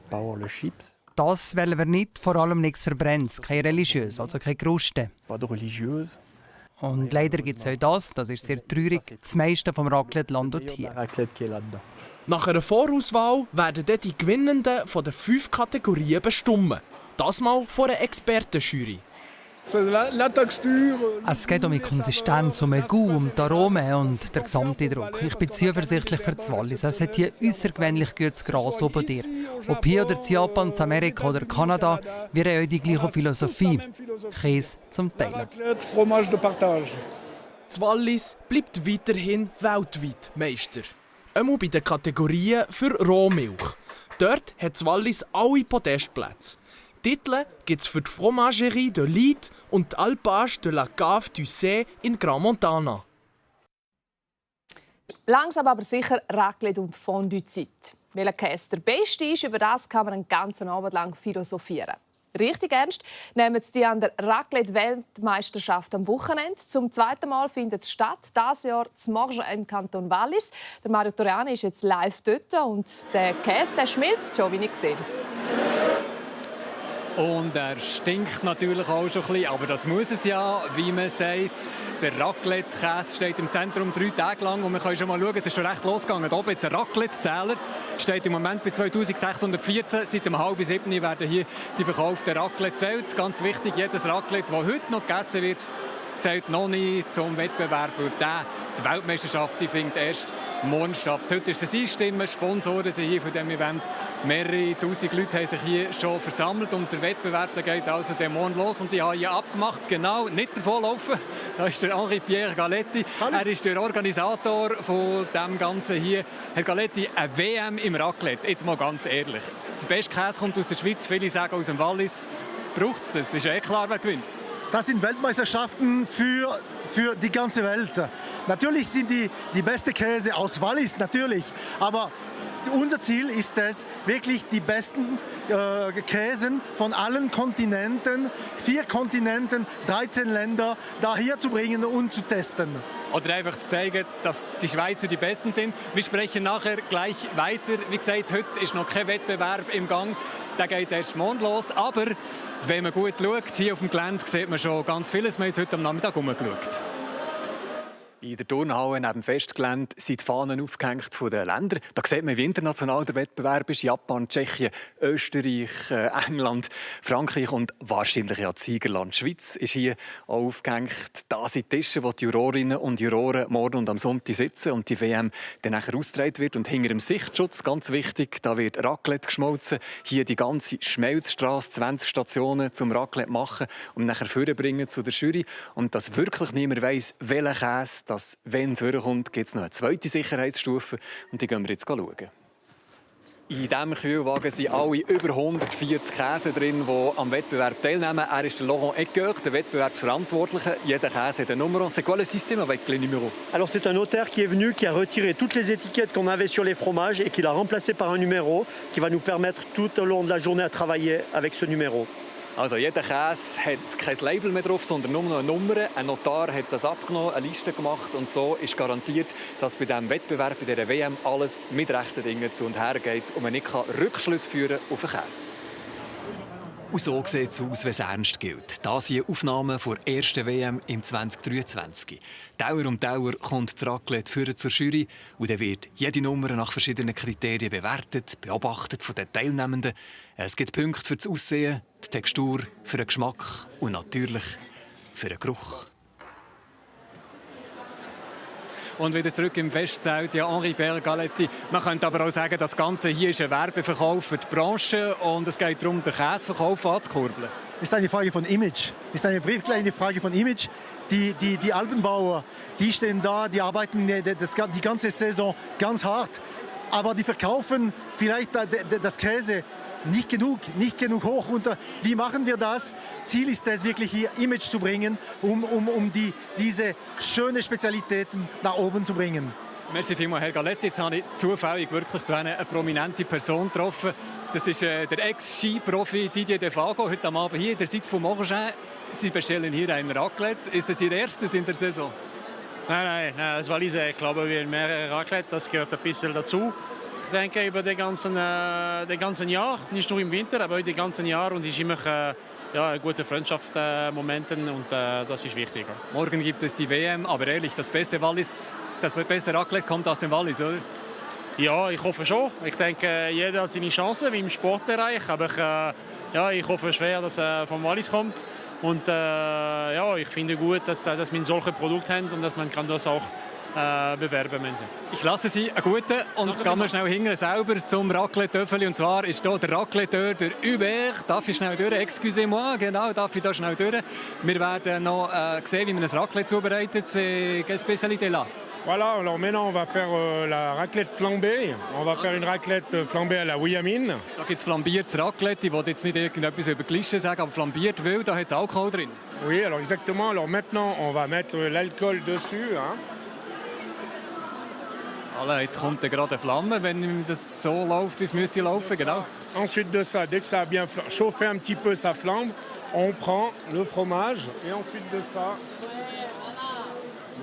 Bauer le chips. Das wollen wir nicht, vor allem nichts Verbrenntes, kein religiös, also keine Kruste. Pas de religieuse. Und leider gibt es auch das ist sehr traurig, das meiste vom Raclette landet hier. Nach einer Vorauswahl werden dann die Gewinnenden von den 5 Kategorien bestimmt. Das mal von einer Expertenjury. Es geht um die Konsistenz, um den Goût, um die Aromen und den Gesamteindruck. Ich bin zuversichtlich für das Wallis. Es hat hier äussergewöhnlich gutes Gras oben dir. Ob hier oder in Japan, in Amerika oder Kanada, wir haben auch die gleiche Philosophie. Käse zum Teilen. Das Wallis bleibt weiterhin weltweit Meister. Einmal bei den Kategorien für Rohmilch. Dort hat das Wallis alle Podestplätze. Titel gibt es für die Fromagerie de Lide und die Alpage de la Cave du Sey in Grand Montana. Langsam aber sicher Raclette und Fondue-Zeit. Welcher Käse der beste ist, über das kann man einen ganzen Abend lang philosophieren. Richtig ernst nehmen Sie die an der Raclette-Weltmeisterschaft am Wochenende. Zum 2. Mal findet es statt, dieses Jahr zu Morges im Kanton Wallis. Der Mario Toriani ist jetzt live dort und der Käse der schmilzt schon, wie ich sehe. Und er stinkt natürlich auch schon ein bisschen, aber das muss es ja, wie man sagt. Der Raclette-Käse steht im Zentrum 3 Tage lang und wir können schon mal schauen, es ist schon recht losgegangen. Hier oben jetzt ein Raclette-Zähler, steht im Moment bei 2614. Seit um 6:30 werden hier die verkauften Raclette gezählt. Ganz wichtig, jedes Raclette, das heute noch gegessen wird, zählt noch nicht zum Wettbewerb. Die Weltmeisterschaft die findet erst morgen statt. Heute ist es Einstimmen, Sponsoren sind hier für dieses Event. Mehrere tausend Leute haben sich hier schon versammelt und der Wettbewerb geht also morgen los. Und ich habe hier abgemacht, genau, nicht davonlaufen. Da ist der Henri-Pierre Galetti. Er ist der Organisator von dem Ganzen hier. Herr Galetti, eine WM im Raclette, jetzt mal ganz ehrlich. Der beste Käse kommt aus der Schweiz, viele sagen aus dem Wallis. Braucht es das? Ist ja klar, wer gewinnt. Das sind Weltmeisterschaften für die ganze Welt. Natürlich sind die besten Käse aus Wallis, natürlich. Aber unser Ziel ist es, wirklich die besten Käsen von allen Kontinenten, 4 Kontinenten, 13 Länder, da hier zu bringen und zu testen. Oder einfach zu zeigen, dass die Schweizer die Besten sind. Wir sprechen nachher gleich weiter. Wie gesagt, heute ist noch kein Wettbewerb im Gang. Der geht erst morgen los. Aber wenn man gut schaut, hier auf dem Gelände sieht man schon ganz vieles. Wir haben heute am Nachmittag herumgeschaut. In der Turnhalle neben dem Festgelände sind die Fahnen aufgehängt von den Ländern. Da sieht man, wie international der Wettbewerb ist. Japan, Tschechien, Österreich, England, Frankreich und wahrscheinlich ja das Siegerland Schweiz ist hier auch aufgehängt. Da sind Tische, wo die Jurorinnen und Juroren morgen und am Sonntag sitzen und die WM dann nachher ausgetragen wird. Und hinter dem Sichtschutz, ganz wichtig, da wird Raclette geschmolzen. Hier die ganze Schmelzstraße, 20 Stationen zum Raclette machen und nachher vorbringen zu der Jury. Und dass wirklich niemand weiss, welcher Käse dass, wenn vorkommt, gibt es noch eine zweite Sicherheitsstufe und die gehen wir jetzt schauen. In diesem Kühlwagen sind alle über 140 Käse drin, die am Wettbewerb teilnehmen. Er ist der Laurent Ecker, der Wettbewerbsverantwortliche. Jeder Käse hat ein Nummer. C'est quoi le système avec les numéros? Alors c'est un notaire qui est venu, qui a retiré toutes les étiquettes qu'on avait sur les fromages et qui l'a remplacé par un numéro qui va nous permettre tout au long de la journée à travailler avec ce numéro. Also jeder Käse hat kein Label mehr drauf, sondern nur noch eine Nummer. Ein Notar hat das abgenommen, eine Liste gemacht und so ist garantiert, dass bei diesem Wettbewerb, bei dieser WM, alles mit rechten Dingen zu und her geht und man nicht Rückschlüsse führen auf den Käse. Und so sieht es aus, wenn es ernst gilt. Das hier Aufnahmen der ersten WM im 2023. Dauer um Dauer kommt das Raclette führen zur Jury und dann wird jede Nummer nach verschiedenen Kriterien bewertet, beobachtet von den Teilnehmenden. Es gibt Punkte für das Aussehen, die Textur, für den Geschmack und natürlich für den Geruch. Und wieder zurück im Festzelt, ja, Henri-Pierre Galetti. Man könnte aber auch sagen, das Ganze hier ist ein Werbeverkauf für die Branche und es geht darum, den Käseverkauf anzukurbeln. ist eine Frage von Image. Ist eine kleine Frage von Image. Die Alpenbauer, die stehen da, die arbeiten die ganze Saison ganz hart. Aber die verkaufen vielleicht das Käse nicht genug hoch runter. Wie machen wir das? Ziel ist es, wirklich hier Image zu bringen, um diese schönen Spezialitäten nach oben zu bringen. Merci vielmals, Herr Galetti. Jetzt habe ich zufällig wirklich eine prominente Person getroffen. Das ist der Ex-Ski-Profi Didier Defago, heute Abend hier in der Seite von Morgin. Sie bestellen hier ein Raclette. Ist das Ihr erstes in der Saison? Nein, das Wallis, ich glaube, wir haben mehrere Raclette, das gehört ein bisschen dazu. Ich denke, über den ganzen Jahr, nicht nur im Winter, aber über den ganzen Jahr, und es ist immer eine gute Freundschaft Momenten, und das ist wichtig. Morgen gibt es die WM, aber ehrlich, das beste Raclette kommt aus dem Wallis, oder? Ja, ich hoffe schon. Ich denke, jeder hat seine Chancen, wie im Sportbereich, aber ich hoffe schwer, dass er vom Wallis kommt. Und ich finde gut, dass wir solche Produkte haben und dass man das auch bewerben kann. Ich lasse Sie einen guten und gehe mal schnell hinten selber zum Raclette-Töffeli. Und zwar ist hier der Racletteur, der Hubert. Darf ich schnell durch? Excusez-moi, genau, darf ich da schnell durch? Wir werden noch sehen, wie man ein Raclette zubereitet. Quelle spécialité là? Voilà, alors maintenant on va faire la raclette flambée. On va faire une raclette flambée à la Williamine. Da gibt es flambiertes Raclette. Ich will jetzt nicht irgendetwas über Klischee sagen, aber flambiert, weil da hat es Alkohol drin. Oui, alors exactement. Alors maintenant on va mettre l'alcool dessus. Hein. Voilà, jetzt kommt gerade eine Flamme, wenn das so läuft, wie es müsste laufen, genau. Ensuite de ça, dès que ça a bien chauffé un petit peu, ça flambe, on prend le fromage et ensuite de ça,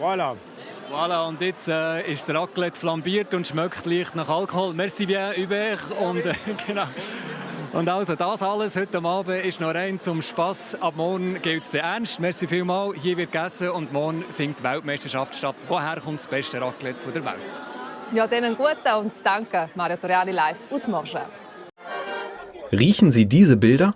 voilà. Voilà, und jetzt ist das Raclette flambiert und schmeckt leicht nach Alkohol. Merci bien, Hubert. Und, genau. Und also das alles heute Abend ist noch rein zum Spass. Ab morgen gilt es ernst. Merci vielmals. Hier wird gegessen und morgen findet die Weltmeisterschaft statt. Woher kommt das beste Raclette der Welt? Ja, denen guten und danke. Mario Toriani live aus Morgin. Riechen Sie diese Bilder?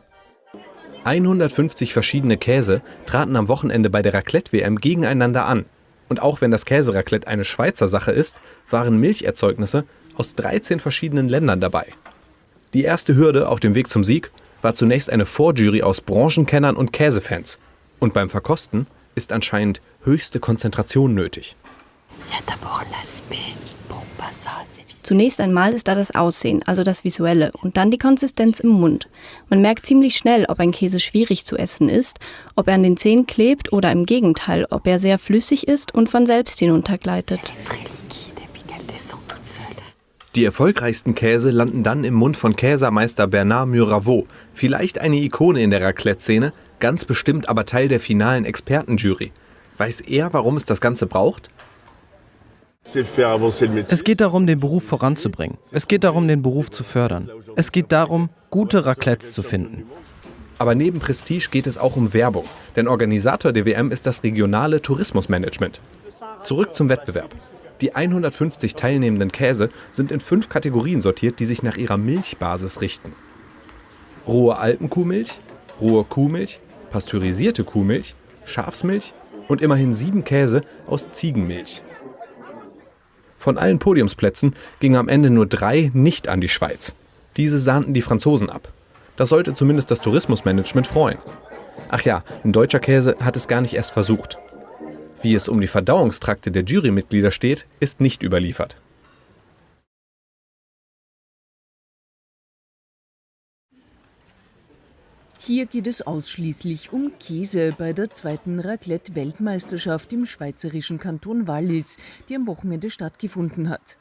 150 verschiedene Käse traten am Wochenende bei der Raclette-WM gegeneinander an. Und auch wenn das Käseraclette eine Schweizer Sache ist, waren Milcherzeugnisse aus 13 verschiedenen Ländern dabei. Die erste Hürde auf dem Weg zum Sieg war zunächst eine Vorjury aus Branchenkennern und Käsefans. Und beim Verkosten ist anscheinend höchste Konzentration nötig. Zunächst einmal ist da das Aussehen, also das Visuelle, und dann die Konsistenz im Mund. Man merkt ziemlich schnell, ob ein Käse schwierig zu essen ist, ob er an den Zähnen klebt oder im Gegenteil, ob er sehr flüssig ist und von selbst hinuntergleitet. Die erfolgreichsten Käse landen dann im Mund von Käsermeister Bernard Muraveau, vielleicht eine Ikone in der Raclette-Szene, ganz bestimmt aber Teil der finalen Expertenjury. Weiß er, warum es das Ganze braucht? Es geht darum, den Beruf voranzubringen. Es geht darum, den Beruf zu fördern. Es geht darum, gute Raclettes zu finden. Aber neben Prestige geht es auch um Werbung, denn Organisator der WM ist das regionale Tourismusmanagement. Zurück zum Wettbewerb. Die 150 teilnehmenden Käse sind in 5 Kategorien sortiert, die sich nach ihrer Milchbasis richten. Rohe Alpenkuhmilch, rohe Kuhmilch, pasteurisierte Kuhmilch, Schafsmilch und immerhin 7 Käse aus Ziegenmilch. Von allen Podiumsplätzen gingen am Ende nur 3 nicht an die Schweiz. Diese sahnten die Franzosen ab. Das sollte zumindest das Tourismusmanagement freuen. Ach ja, ein deutscher Käse hat es gar nicht erst versucht. Wie es um die Verdauungstrakte der Jurymitglieder steht, ist nicht überliefert. Hier geht es ausschließlich um Käse bei der 2. Raclette-Weltmeisterschaft im schweizerischen Kanton Wallis, die am Wochenende stattgefunden hat.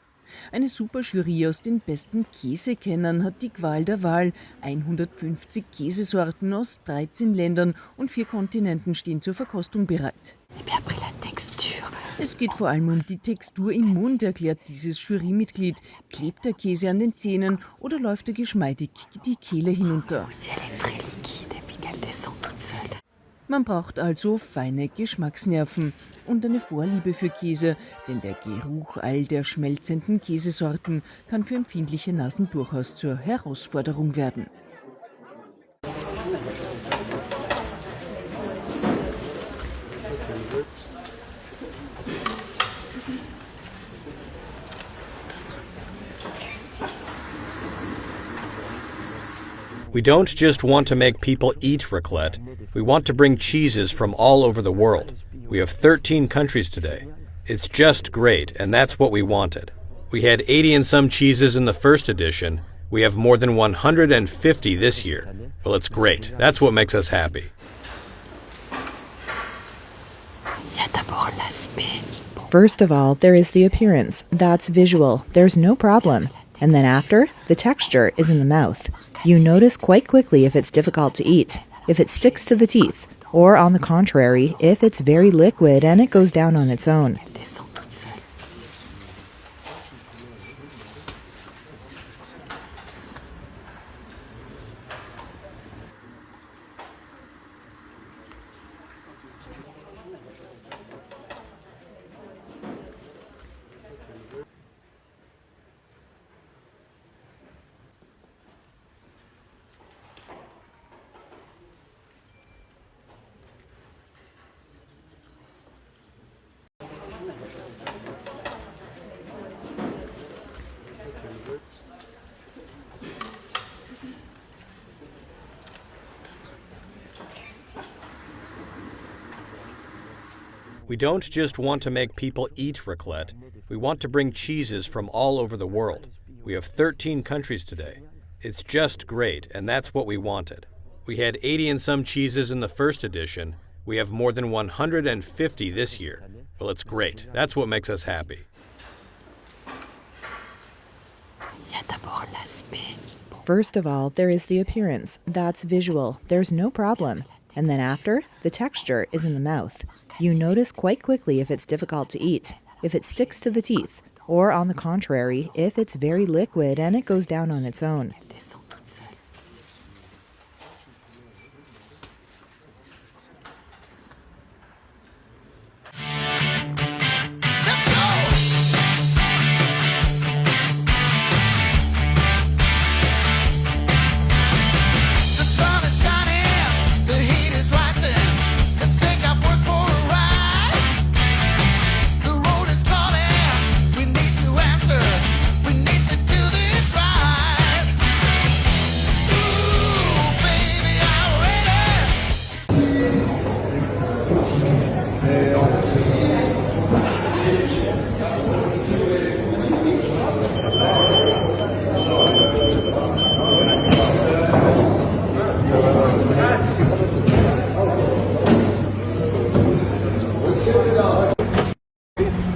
Eine Superjury aus den besten Käsekennern hat die Qual der Wahl. 150 Käsesorten aus 13 Ländern und 4 Kontinenten stehen zur Verkostung bereit. Es geht vor allem um die Textur im Mund, erklärt dieses Jurymitglied. Klebt der Käse an den Zähnen oder läuft er geschmeidig die Kehle hinunter? Man braucht also feine Geschmacksnerven und eine Vorliebe für Käse, denn der Geruch all der schmelzenden Käsesorten kann für empfindliche Nasen durchaus zur Herausforderung werden. We don't just want to make people eat raclette, we want to bring cheeses from all over the world. We have 13 countries today. It's just great, and that's what we wanted. We had 80 and some cheeses in the first edition. We have more than 150 this year. Well, it's great. That's what makes us happy. First of all, there is the appearance. That's visual. There's no problem. And then after, the texture is in the mouth. You notice quite quickly if it's difficult to eat, if it sticks to the teeth, or on the contrary, if it's very liquid and it goes down on its own. We don't just want to make people eat raclette, we want to bring cheeses from all over the world. We have 13 countries today. It's just great, and that's what we wanted. We had 80 and some cheeses in the first edition. We have more than 150 this year. Well, it's great. That's what makes us happy. First of all, there is the appearance. That's visual. There's no problem. And then after, the texture is in the mouth. You notice quite quickly if it's difficult to eat, if it sticks to the teeth, or on the contrary, if it's very liquid and it goes down on its own.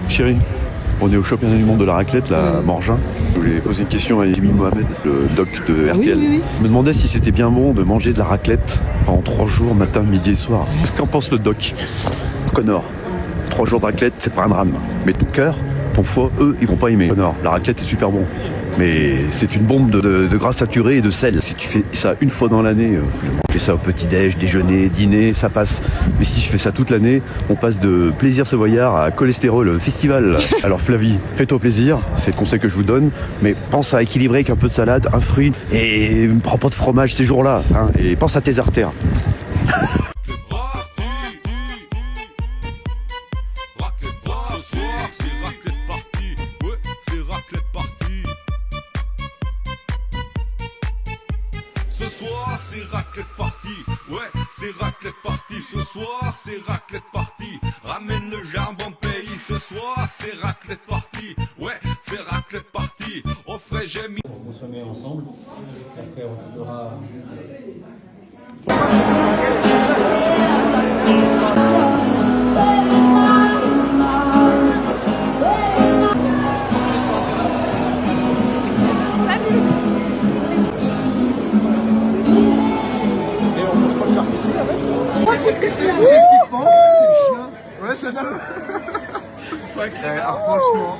Chérie, on est au championnat du monde de la raclette, là, à Morgin. Je voulais poser une question à Jimmy Mohamed, le doc de RTL. Oui. Je me demandais si c'était bien bon de manger de la raclette pendant 3 jours, matin, midi et soir. Qu'en pense le doc Connor, 3 jours de raclette, c'est pas un drame. Mais ton cœur, ton foie, eux, ils vont pas aimer. Connor, la raclette est super bon. Mais c'est une bombe de gras saturé et de sel. Si tu fais ça une fois dans l'année, je fais ça au petit-déj, déjeuner, dîner, ça passe. Mais si je fais ça toute l'année, on passe de plaisir savoyard à cholestérol festival. Alors Flavie, fais-toi plaisir, c'est le conseil que je vous donne, mais pense à équilibrer avec un peu de salade, un fruit, et ne prends pas de fromage ces jours-là, hein, et pense à tes artères. C'est raclette party, ramène le jambon pays. Ce soir c'est raclette party, ouais c'est raclette party. Au frais j'ai mis. On va consommer ensemble, après on fera. Ouais, c'est ça. Franchement.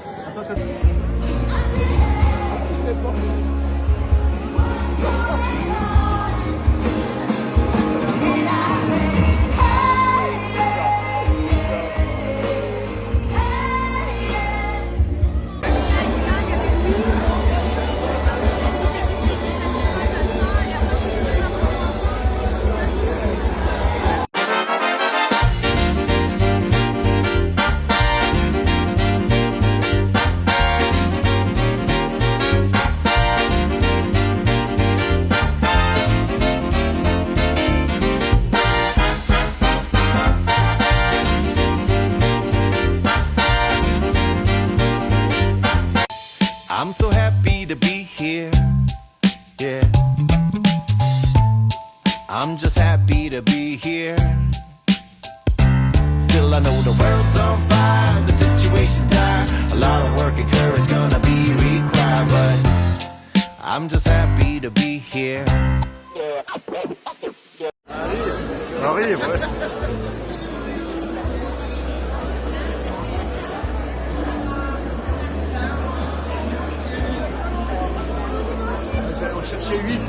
I'm just happy to be here. Still I know the world's on fire, the situation's dire. A lot of work and courage gonna be required, but I'm just happy to be here. Arrive, ouais. On cherchait 8.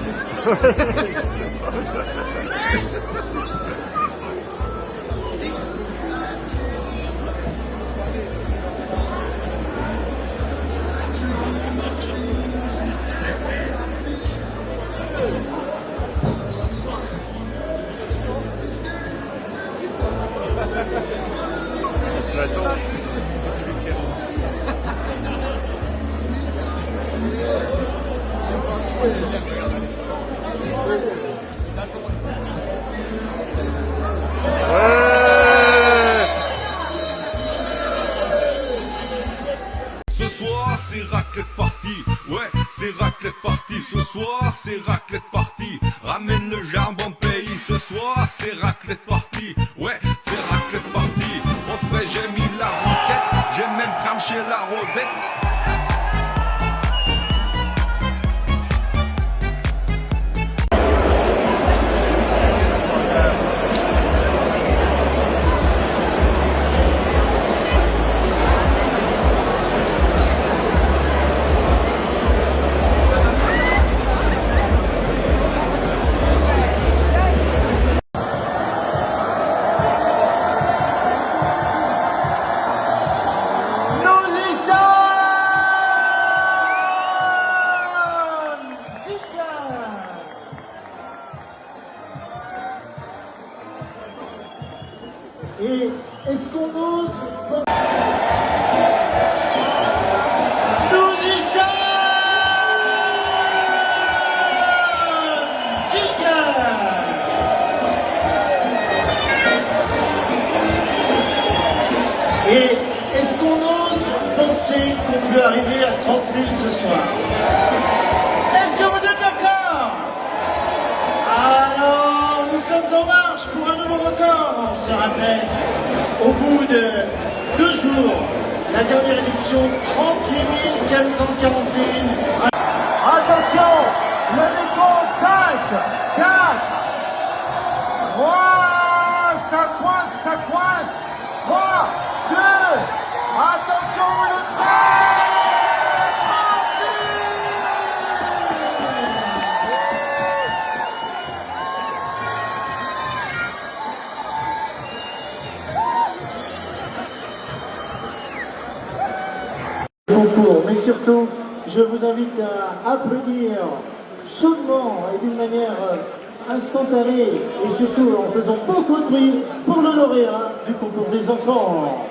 Ce soir c'est raclette party, ouais c'est raclette party. Ce soir c'est raclette party, ramène le jambon pays. Ce soir c'est raclette party, ouais c'est raclette party. Au frais j'ai mis la recette, j'ai même tranché la rosette. Et est-ce qu'on ose? Nous y sommes! Et est-ce qu'on ose penser qu'on peut arriver à 30 000 ce soir? Est-ce que vous êtes d'accord? Alors, nous sommes en marche pour un nouveau record, on se rappelle. Au bout de 2 jours, la dernière édition, 38 441. Attention, le décompte 5, 4, 3, ça coince, 3, 2, attention, le prêt. Concours, mais surtout, je vous invite à applaudir chaudement et d'une manière instantanée et surtout en faisant beaucoup de bruit pour le lauréat du concours des enfants.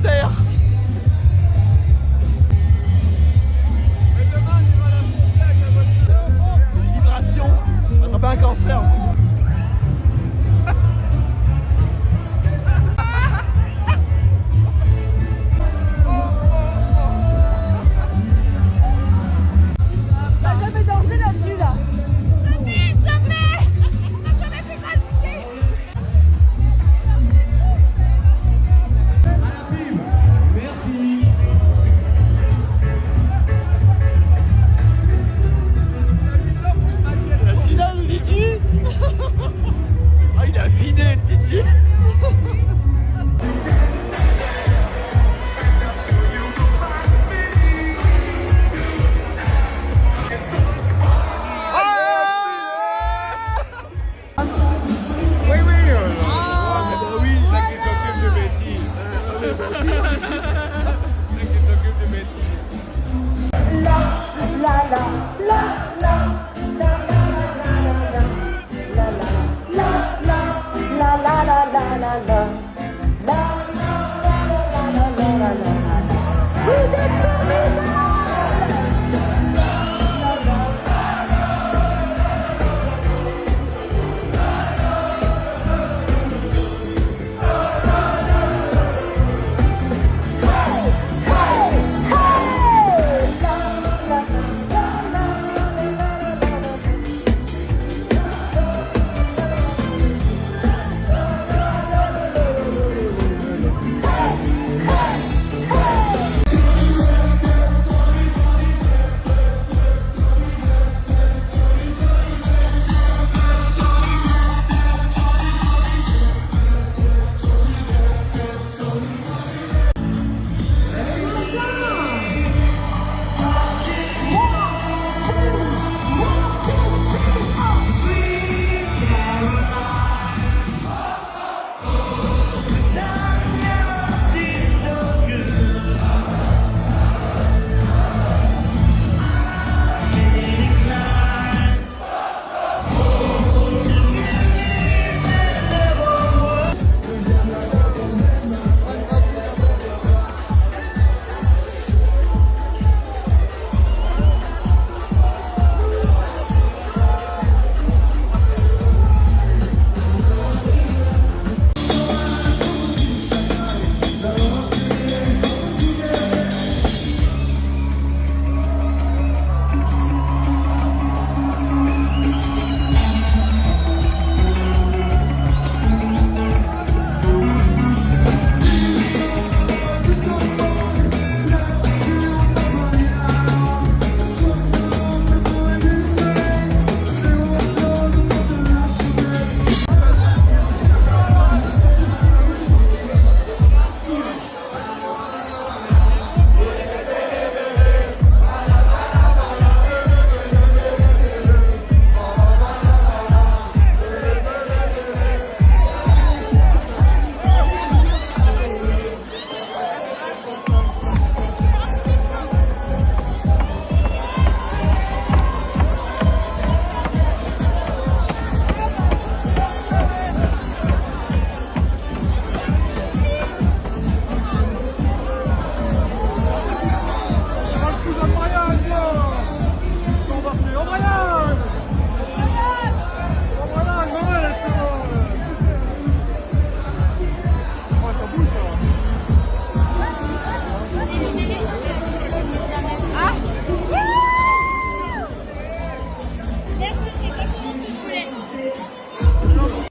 terre. Vibration, on va attraper un cancer.